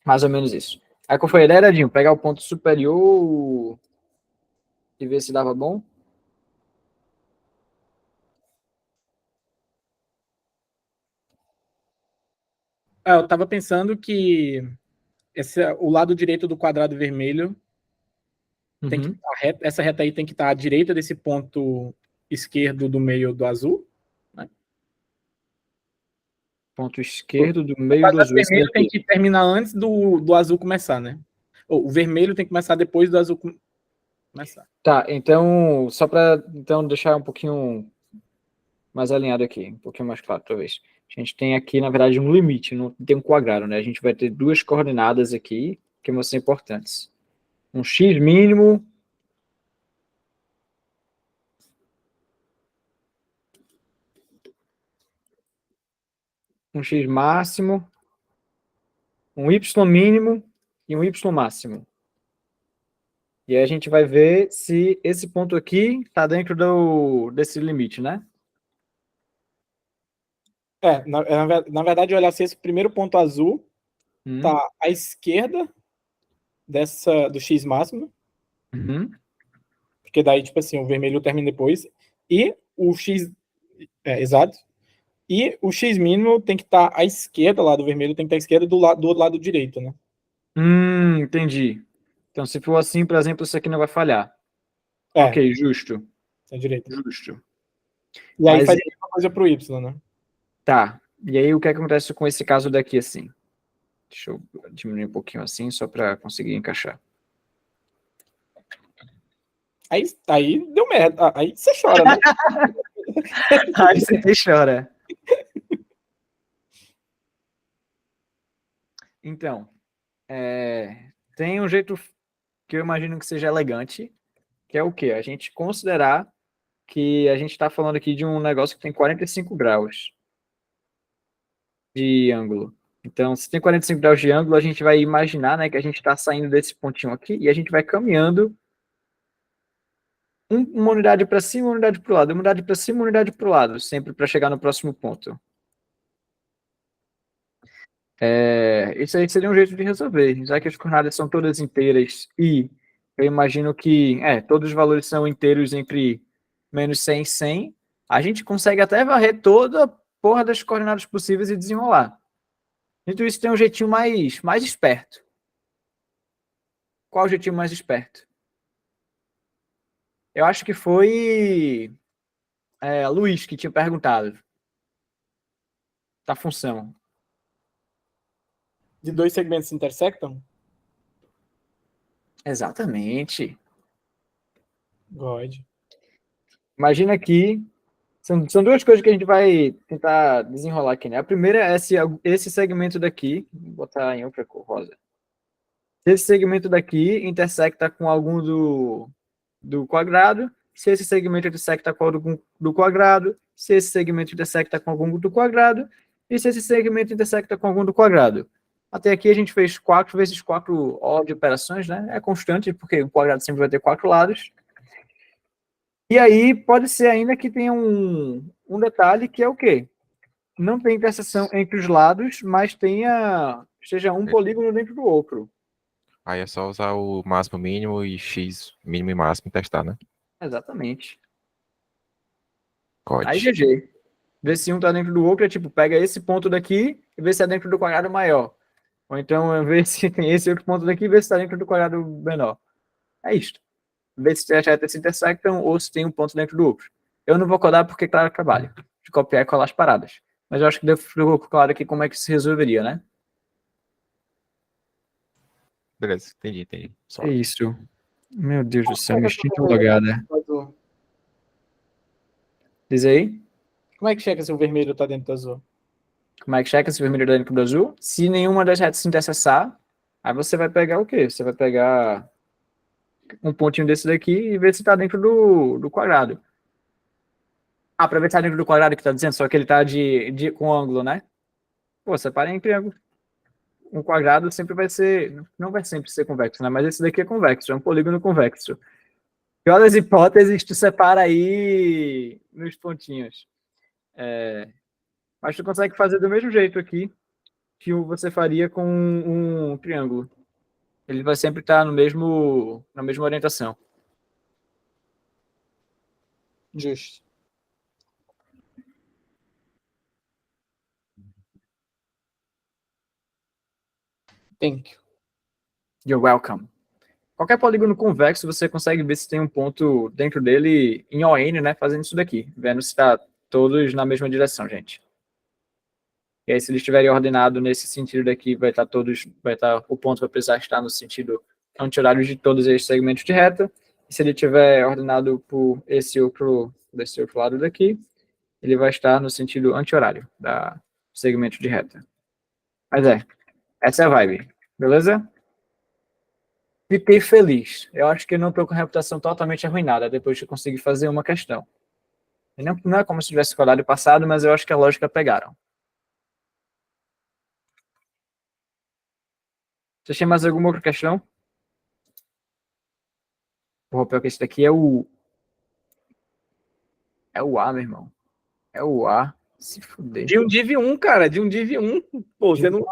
Mais ou menos isso. Aí qual foi a ideia, Edinho? Pegar o ponto superior e ver se dava bom? Eu tava pensando que o lado direito do quadrado vermelho Uhum. essa reta aí tem que estar à direita desse ponto esquerdo do meio do azul. Né? Ponto esquerdo do O meio do quadrado azul. Esse vermelho tem daqui. que terminar antes do azul começar, né? O vermelho tem que começar depois do azul começar. Tá, então, só para então, deixar um pouquinho mais alinhado aqui, um pouquinho mais claro, talvez. A gente tem aqui, na verdade, um limite, não tem um quadrado, né? A gente vai ter duas coordenadas aqui que vão ser importantes. Um x mínimo um x máximo, um y mínimo e um y máximo. E aí a gente vai ver se esse ponto aqui está dentro desse limite, né? Na verdade, olhar se esse primeiro ponto azul Uhum. tá à esquerda do x máximo, Uhum. porque daí, tipo assim, o vermelho termina depois, e o x, exato, e o x mínimo tem que estar à esquerda lá do vermelho, tem que estar à esquerda do lado direito, né? Entendi. Então, se for assim, por exemplo, isso aqui não vai falhar. É, Ok, justo. à direita. Justo. E aí Mas faz a mesma coisa pro y, né? tá. E aí o que acontece com esse caso daqui assim? Deixa eu diminuir um pouquinho assim, só para conseguir encaixar. Aí deu merda. Aí você chora, né? Aí você até chora. Então, tem um jeito que eu imagino que seja elegante, que é o quê? A gente considerar que a gente está falando aqui de um negócio que tem 45 graus de ângulo. Então, se tem 45 graus de ângulo, a gente vai imaginar, né, que a gente está saindo desse pontinho aqui e a gente vai caminhando uma unidade para cima, uma unidade para o lado, uma unidade para cima, uma unidade para o lado, sempre para chegar no próximo ponto. Isso aí seria um jeito de resolver, já que as coordenadas são todas inteiras e eu imagino que todos os valores são inteiros entre -100 e 100, a gente consegue até varrer toda a porra das coordenadas possíveis e desenrolar. Então isso tem um jeitinho mais esperto. Qual o jeitinho mais esperto? Eu acho que foi Luiz que tinha perguntado da função. De dois segmentos se intersectam? Exatamente. God. Imagina aqui, são duas coisas que a gente vai tentar desenrolar aqui, né? A primeira é esse segmento daqui, vou botar em outra cor rosa. Se esse segmento daqui intersecta com algum do quadrado, se esse segmento intersecta com algum do quadrado, se esse segmento intersecta com algum do quadrado, e se esse segmento intersecta com algum do quadrado. Até aqui a gente fez 4 vezes 4 ordem de operações, né? É constante, porque o quadrado sempre vai ter 4 lados. E aí pode ser ainda que tenha um detalhe que é o quê? Não tem interseção entre os lados, mas seja um polígono dentro do outro. Aí é só usar o máximo, mínimo e x mínimo e máximo e testar, né? Exatamente. COD. Aí GG. Vê se um tá dentro do outro, é tipo, pega esse ponto daqui e vê se é dentro do quadrado maior. Ou então vê se tem esse outro ponto daqui e vê se está dentro do quadrado menor. É isto. Vê se as retas se intersectam ou se tem um ponto dentro do outro. Eu não vou codar porque, claro, eu trabalho de copiar e colar as paradas. Mas eu acho que deu claro aqui como é que se resolveria, né? Beleza, entendi. Só. É isso. Meu Deus do céu, me extinto logada. Diz aí. Como é que checa se o vermelho tá dentro do azul? Como é que checa se o vermelho está dentro do azul? Se nenhuma das retas se intercessar, aí você vai pegar o quê? Você vai pegar um pontinho desse daqui e ver se está dentro do quadrado. Ah, para ver se está dentro do quadrado que está dizendo, só que ele está com ângulo, né? Pô, separa em triângulo. Um quadrado sempre vai ser, não vai sempre ser convexo, né? Mas esse daqui é convexo, é um polígono convexo. Pior das hipóteses, tu separa aí nos pontinhos. Mas tu consegue fazer do mesmo jeito aqui que você faria com um triângulo. Ele vai sempre estar na mesma orientação. Justo. Thank you. You're welcome. Qualquer polígono convexo, você consegue ver se tem um ponto dentro dele em ON, né? Fazendo isso daqui. Vendo se está todos na mesma direção, gente. E aí, se eles estiverem ordenados nesse sentido daqui, o ponto vai precisar estar no sentido anti-horário de todos esses segmentos de reta. E se ele estiver ordenado por desse outro lado daqui, ele vai estar no sentido anti-horário do segmento de reta. Mas essa é a vibe, beleza? Fiquei feliz. Eu acho que eu não estou com a reputação totalmente arruinada depois de conseguir fazer uma questão. E não é como se tivesse colado passado, mas eu acho que a lógica pegaram. Você tem mais alguma outra questão? Porra, pior que esse daqui é o A, meu irmão. É o A. Se fuder. De um Div 1, cara, de um Div 1. Pô, você não.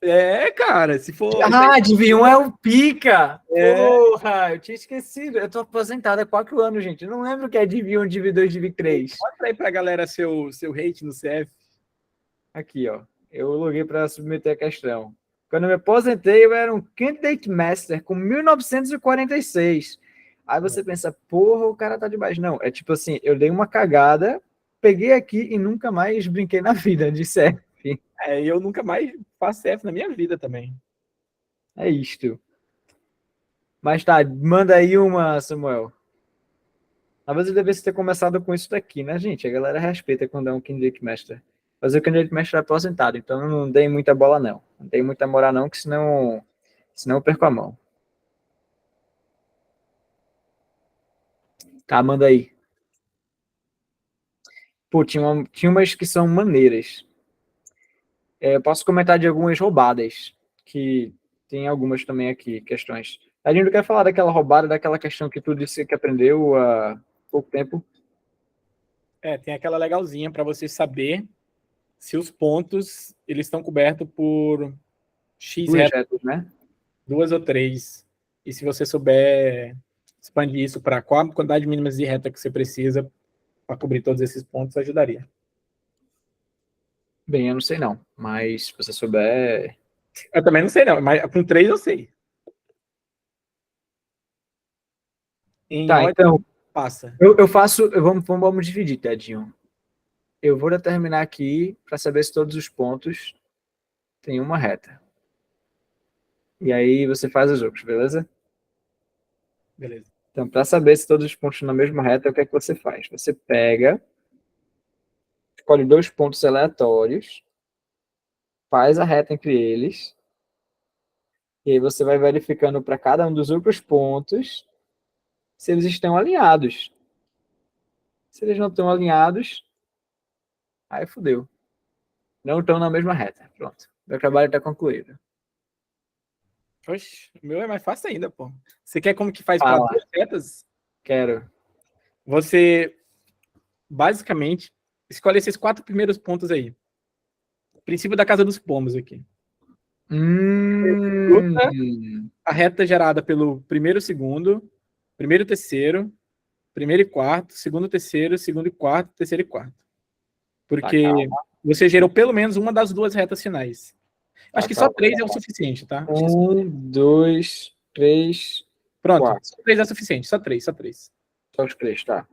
É, cara, se for. Ah, Div 1 é o pica! É. Porra, eu tinha esquecido. Eu tô aposentado há 4 anos, gente. Eu não lembro o que é Div 1, Div 2, Div 3. Mostra aí pra galera seu hate no CF. Aqui, ó. Eu loguei para submeter a questão. Quando eu me aposentei, eu era um Candidate Master com 1946. Aí você pensa, porra, o cara tá demais. Não, é tipo assim, eu dei uma cagada, peguei aqui e nunca mais brinquei na vida de CF. É, e eu nunca mais faço CF na minha vida também. É isto. Mas tá, manda aí uma, Samuel. Talvez eu devesse ter começado com isso daqui, né, gente? A galera respeita quando é um Candidate Master. Mas o Candidate Master é aposentado, então eu não dei muita bola, não. Não dei muita moral, não, que senão eu perco a mão. Tá, manda aí. Pô, tinha umas que são maneiras. Eu posso comentar de algumas roubadas, que tem algumas também aqui, questões. A gente não quer falar daquela roubada, daquela questão que tu disse que aprendeu há pouco tempo. É, tem aquela legalzinha para você saber se os pontos eles estão cobertos por X Duas retas, retas, né? 2 ou 3. E se você souber expandir isso para qual a quantidade mínima de reta que você precisa para cobrir todos esses pontos, ajudaria. Bem, eu não sei não, mas se você souber... Eu também não sei, não, mas com 3 eu sei. Em Tá, ordem, então, passa. eu faço... Vamos dividir, Tedinho. Eu vou determinar aqui para saber se todos os pontos têm uma reta. E aí você faz os outros, beleza? Beleza. Então, para saber se todos os pontos estão na mesma reta, o que é que você faz? Você pega, escolhe 2 pontos aleatórios, faz a reta entre eles, e aí você vai verificando para cada um dos outros pontos se eles estão alinhados. Se eles não estão alinhados, aí fodeu. Não estão na mesma reta. Pronto. Meu trabalho está concluído. Oxe, o meu é mais fácil ainda, pô. Você quer como que faz para Fala. 2 retas? Quero. Você, basicamente, escolhe esses 4 primeiros pontos aí. Princípio da casa dos pomos aqui. A reta gerada pelo primeiro e segundo, primeiro e terceiro, primeiro e quarto, segundo e terceiro, segundo e quarto, terceiro e quarto. Porque você gerou pelo menos uma das 2 retas finais. Acho que só 3 é o suficiente, tá? 1, 2, 3, Pronto, 4. só 3 é suficiente, só 3, só 3. Só os 3, tá.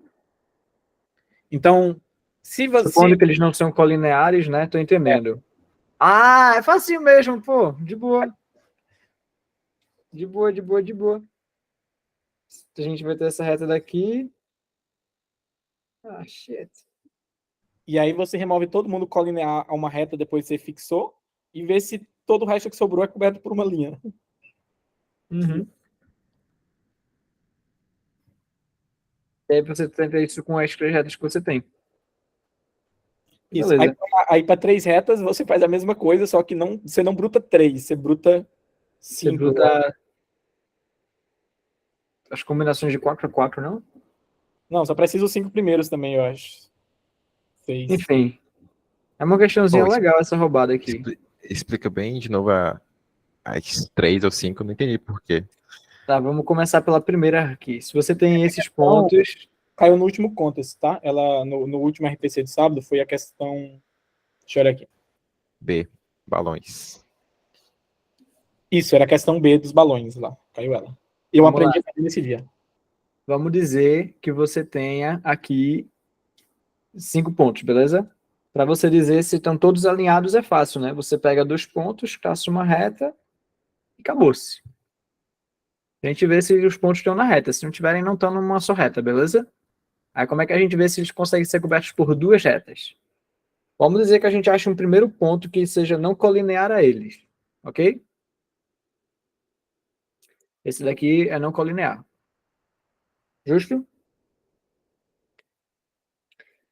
Então, se você... Supondo que eles não são colineares, né? Tô entendendo. Ah, é facinho mesmo, pô. De boa. De boa, de boa, de boa. A gente vai ter essa reta daqui. Ah, shit. E aí você remove todo mundo colinear a uma reta depois que você fixou e vê se todo o resto que sobrou é coberto por uma linha. Uhum. E aí você tenta isso com as 3 retas que você tem. Isso. Beleza. Aí para 3 retas você faz a mesma coisa, só que você não bruta 3, você bruta Você 5. bruta as combinações de 4 a 4, não? Não, só precisa os 5 primeiros também, eu acho. 6. Enfim. É uma questãozinha Pô, legal essa roubada aqui. Explica bem de novo as 3 ou 5, não entendi por quê. Tá, vamos começar pela primeira aqui. Se você tem esses pontos... Caiu no último contest, tá? Ela, no último RPC de sábado, foi a questão... Deixa eu olhar aqui. B, balões. Isso, era a questão B dos balões lá. Caiu ela. Eu Vamos aprendi lá. a fazer nesse dia. Vamos dizer que você tenha aqui 5 pontos, beleza? Para você dizer se estão todos alinhados é fácil, né? Você pega 2 pontos, traça uma reta e acabou-se. A gente vê se os pontos estão na reta. Se não tiverem, não estão numa só reta, beleza? Aí como é que a gente vê se eles conseguem ser cobertos por 2 retas? Vamos dizer que a gente acha um primeiro ponto que seja não colinear a eles, ok? Esse daqui é não colinear. Justo?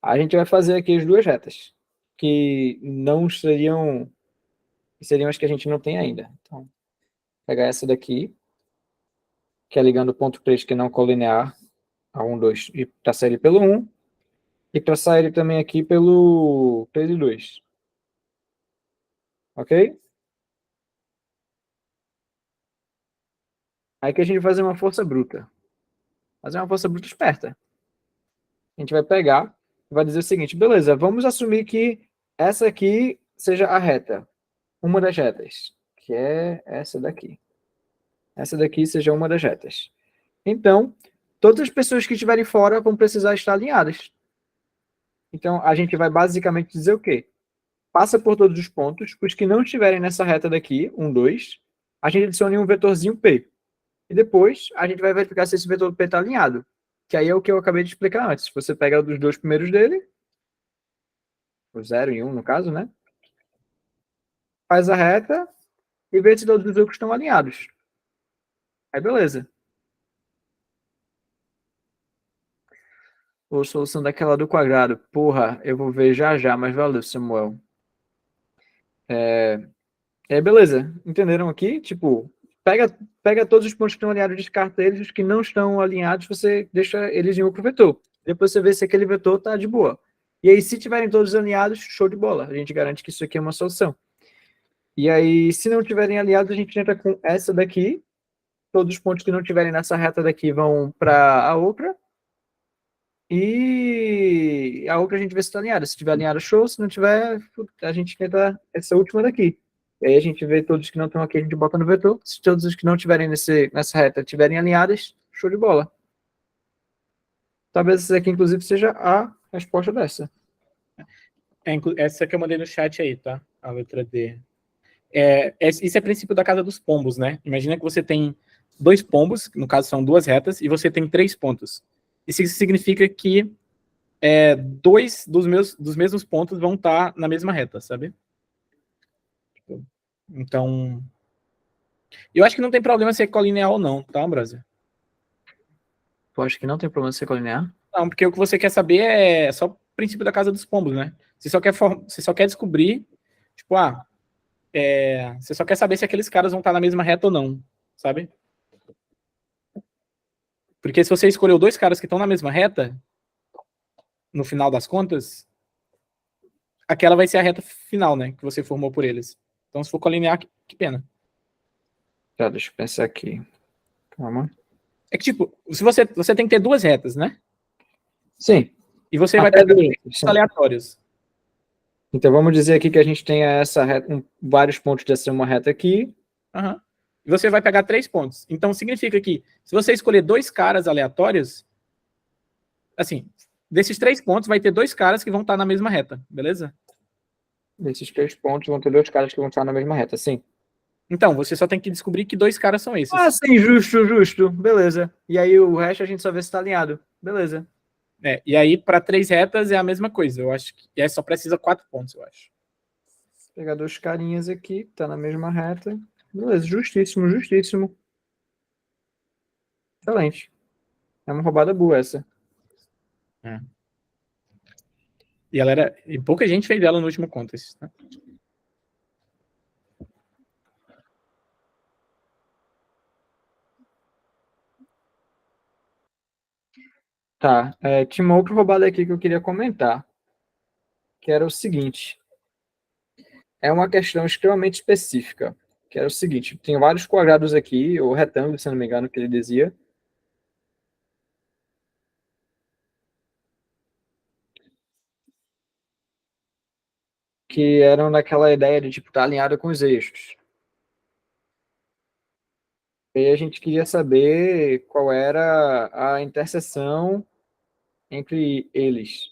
A gente vai fazer aqui as 2 retas, que não seriam as que a gente não tem ainda. Então, pegar essa daqui, que é ligando o ponto 3, que é não colinear, a 1, 2, e traçar ele pelo 1, e traçar ele também aqui pelo 3 e 2. Ok? Aí que a gente vai fazer uma força bruta. Fazer uma força bruta esperta. A gente vai pegar e vai dizer o seguinte, beleza, vamos assumir que essa aqui seja a reta, uma das retas, que é essa daqui. Essa daqui seja uma das retas. Então, todas as pessoas que estiverem fora vão precisar estar alinhadas. Então, a gente vai basicamente dizer o quê? Passa por todos os pontos, os que não estiverem nessa reta daqui, 1, 2, a gente adiciona um vetorzinho P. E depois, a gente vai verificar se esse vetor P está alinhado. Que aí é o que eu acabei de explicar antes. Você pega os 2 primeiros dele, o 0 e 1 no caso, né? Faz a reta e vê se todos os outros estão alinhados. Aí beleza. Ou solução daquela do quadrado. Porra, eu vou ver já já, mas valeu, Samuel. Beleza. Entenderam aqui? Tipo, pega todos os pontos que estão alinhados, descarta eles. Os que não estão alinhados, você deixa eles em outro vetor. Depois você vê se aquele vetor tá de boa. E aí, se tiverem todos alinhados, show de bola. A gente garante que isso aqui é uma solução. E aí, se não tiverem alinhados, a gente entra com essa daqui. Todos os pontos que não tiverem nessa reta daqui vão para a outra. E a outra a gente vê se está alinhada. Se tiver alinhado, show. Se não tiver, a gente tenta essa última daqui. E aí a gente vê todos que não estão aqui, a gente bota no vetor. Se todos os que não tiverem nessa reta estiverem alinhadas, show de bola. Talvez essa aqui, inclusive, seja a resposta dessa. Essa que eu mandei no chat aí, tá? A letra D. Isso é princípio da casa dos pombos, né? Imagina que você tem 2 pombos, no caso são 2 retas, e você tem 3 pontos. Isso significa que 2 dos mesmos pontos vão estar na mesma reta, sabe? Então, eu acho que não tem problema ser colinear ou não, tá, Ambrósio? Eu acho que não tem problema ser colinear. Não, porque o que você quer saber é só o princípio da casa dos pombos, né? Você só quer descobrir, tipo, você só quer saber se aqueles caras vão estar na mesma reta ou não, sabe? Porque se você escolheu 2 caras que estão na mesma reta, no final das contas, aquela vai ser a reta final, né? Que você formou por eles. Então, se for colinear, que pena. Tá, deixa eu pensar aqui. Calma. É que, tipo, se você tem que ter 2 retas, né? Sim. E você vai Até pegar duas, sim. aleatórios. Então vamos dizer aqui que a gente tenha essa reta, vários pontos de ser uma reta aqui. Uhum. E você vai pegar 3 pontos. Então, significa que, se você escolher 2 caras aleatórios, assim, desses 3 pontos, vai ter 2 caras que vão estar na mesma reta, beleza? Desses 3 pontos vão ter 2 caras que vão estar na mesma reta, sim. Então, você só tem que descobrir que 2 caras são esses. Ah, sim, justo. Beleza. E aí o resto a gente só vê se tá alinhado. Beleza. E aí, para 3 retas, é a mesma coisa. Eu acho que e aí só precisa 4 pontos, eu acho. Vou pegar 2 carinhas aqui, tá na mesma reta. Beleza, justíssimo, justíssimo. Excelente. É uma roubada boa essa. E pouca gente fez ela no último contest, né? Tá, tinha uma outra roubada aqui que eu queria comentar, que era o seguinte. É uma questão extremamente específica, que era o seguinte, tem vários quadrados aqui, ou retângulos, se não me engano, que ele dizia, que eram naquela ideia de, tipo, estar alinhado com os eixos. E aí a gente queria saber qual era a interseção entre eles.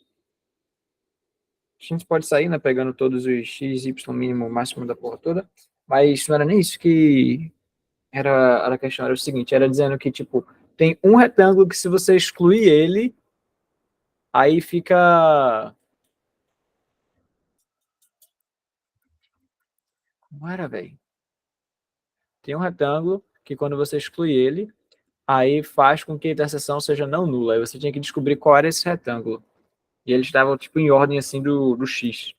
A gente pode sair, né, pegando todos os x, y mínimo, máximo da porra toda, mas não era nem isso que era a questão, era o seguinte, era dizendo que, tipo, tem um retângulo que se você excluir ele, aí fica... Como era, velho? Tem um retângulo que quando você exclui ele, aí faz com que a interseção seja não nula. Aí você tinha que descobrir qual era esse retângulo. E eles estavam, tipo, em ordem, assim, do x.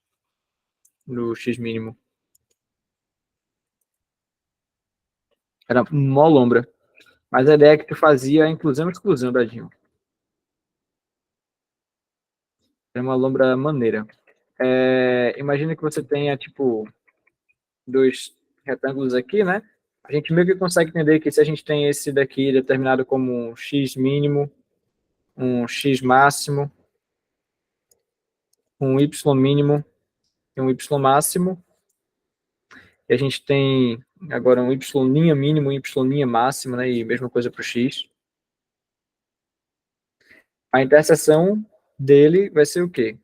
Do x mínimo. Era mó lombra. Mas a ideia é que tu fazia a inclusão e exclusão, Bradinho. Era uma lombra maneira. Imagina que você tenha, tipo, 2 retângulos aqui, né? A gente meio que consegue entender que se a gente tem esse daqui determinado como um x mínimo, um x máximo, um y mínimo e um y máximo, e a gente tem agora um y' mínimo e um y' máximo, né? E mesma coisa para o x. A interseção dele vai ser o quê?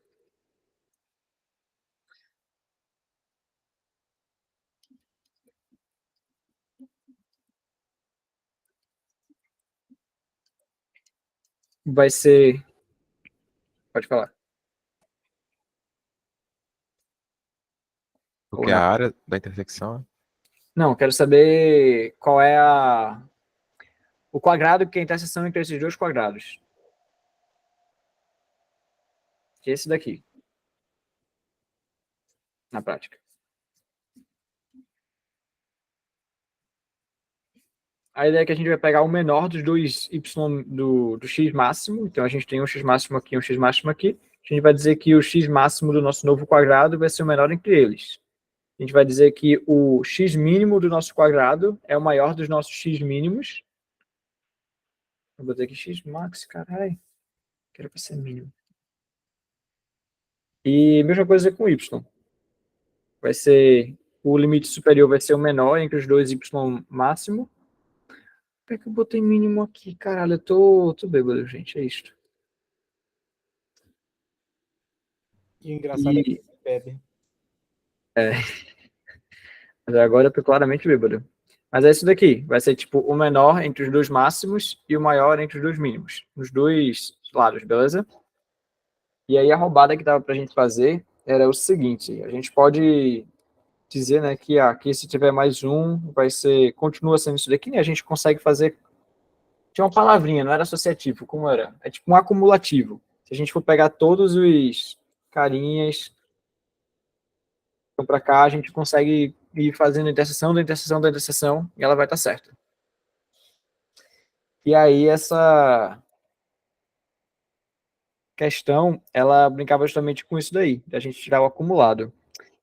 Vai ser... Pode falar. Porque a área da intersecção. Não, quero saber qual é o quadrado que é a interseção entre esses 2 quadrados. Que é esse daqui. Na prática. A ideia é que a gente vai pegar o menor dos dois y do x máximo. Então a gente tem um x máximo aqui e um x máximo aqui. A gente vai dizer que o x máximo do nosso novo quadrado vai ser o menor entre eles. A gente vai dizer que o x mínimo do nosso quadrado é o maior dos nossos x mínimos. Vou botar aqui x max, caralho. Quero que ser mínimo. E mesma coisa com y. Vai ser, o limite superior vai ser o menor entre os dois y máximo. Por que eu botei mínimo aqui? Caralho, eu tô bêbado, gente, é isto. E o engraçado é que você bebe. Mas agora eu tô claramente bêbado. Mas é isso daqui. Vai ser tipo o menor entre os dois máximos e o maior entre os dois mínimos. Nos dois lados, beleza? E aí a roubada que dava pra gente fazer era o seguinte. A gente pode dizer, né, que aqui se tiver mais um, vai ser... Continua sendo isso daqui, né? A gente consegue fazer... Tinha uma palavrinha, não era associativo, como era? É tipo um acumulativo. Se a gente for pegar todos os carinhas para cá, a gente consegue ir fazendo interseção da interseção da interseção e ela vai estar certa. E aí essa questão, ela brincava justamente com isso daí, da gente tirar o acumulado.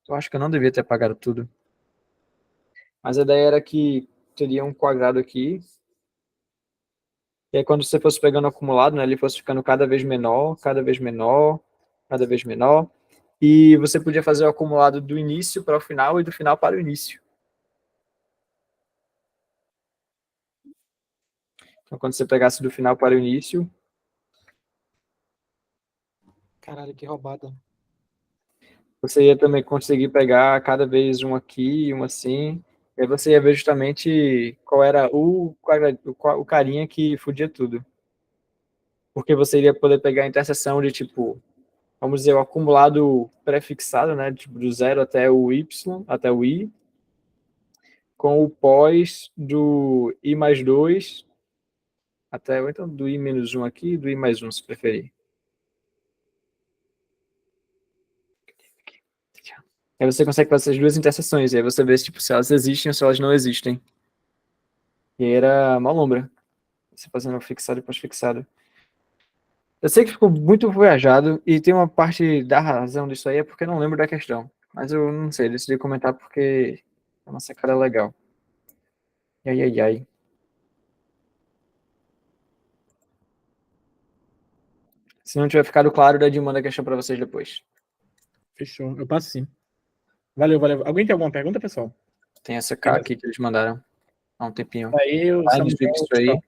Eu acho que eu não devia ter apagado tudo. Mas a ideia era que teria um quadrado aqui, e aí quando você fosse pegando o acumulado, né, ele fosse ficando cada vez menor, cada vez menor, cada vez menor, e você podia fazer o acumulado do início para o final e do final para o início. Então, quando você pegasse do final para o início... Caralho, que roubada. Você ia também conseguir pegar cada vez um aqui e um assim, e aí você ia ver justamente qual era o carinha que fudia tudo. porque você iria poder pegar a interseção de, tipo, vamos dizer, o acumulado pré-fixado, né, tipo, do 0 até o y, até o i, com o pós do i mais 2, até, ou então do i menos 1 aqui, e do i mais 1, se preferir. Aí você consegue fazer essas duas interseções, e aí você vê tipo, se elas existem ou se elas não existem. E aí era uma lombra. Você fazendo fixado e pós-fixado. Eu sei que ficou muito viajado, e tem uma parte da razão disso aí, é porque eu não lembro da questão. Mas eu não sei, decidi comentar porque é uma sacada legal. Ai, ai, ai. Se não tiver ficado claro, Dadinho manda a questão para vocês depois. Fechou. Eu passo sim. Valeu, valeu. Alguém tem alguma pergunta, pessoal? Tem essa K aqui que eles mandaram há um tempinho. Aí o Line sweep isso aí.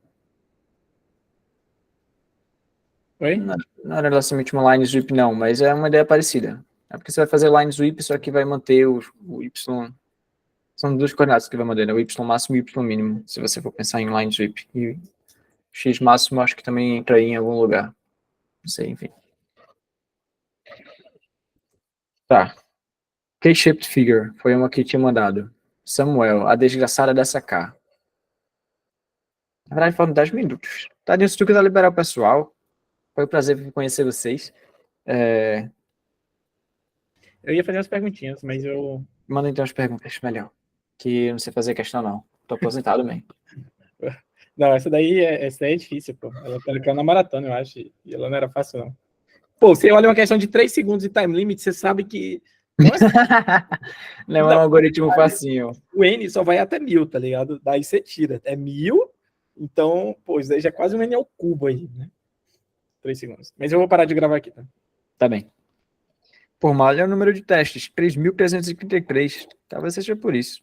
Oi? Não era exatamente uma line sweep, não, mas é uma ideia parecida. É porque você vai fazer line sweep, só que vai manter o Y. São duas coordenadas que vai manter, né? O Y máximo e o Y mínimo, se você for pensar em line sweep. E o X máximo acho que também entra aí em algum lugar. Não sei, enfim. Tá. K-shaped figure foi uma que tinha mandado. Samuel, a desgraçada dessa K. Na verdade, foram 10 minutos. Tadinho, se tu quiser liberar o pessoal, foi um prazer conhecer vocês. Eu ia fazer as perguntinhas, mas eu. Manda então as perguntas, melhor. Que eu não sei fazer questão, não. Tô aposentado mesmo. Não, essa daí é difícil, pô. Ela caiu na maratona, eu acho. E ela não era fácil, não. Pô, você olha uma questão de 3 segundos de time limit, você sabe que. Nossa, Não é um algoritmo facinho. o N só vai até 1000, tá ligado? Daí você tira. É 1000, então, pô, isso daí já é quase um N ao cubo aí, né? 3 segundos. Mas eu vou parar de gravar aqui, tá? Tá bem. Por malha é o número de testes, 3.333. Talvez seja por isso.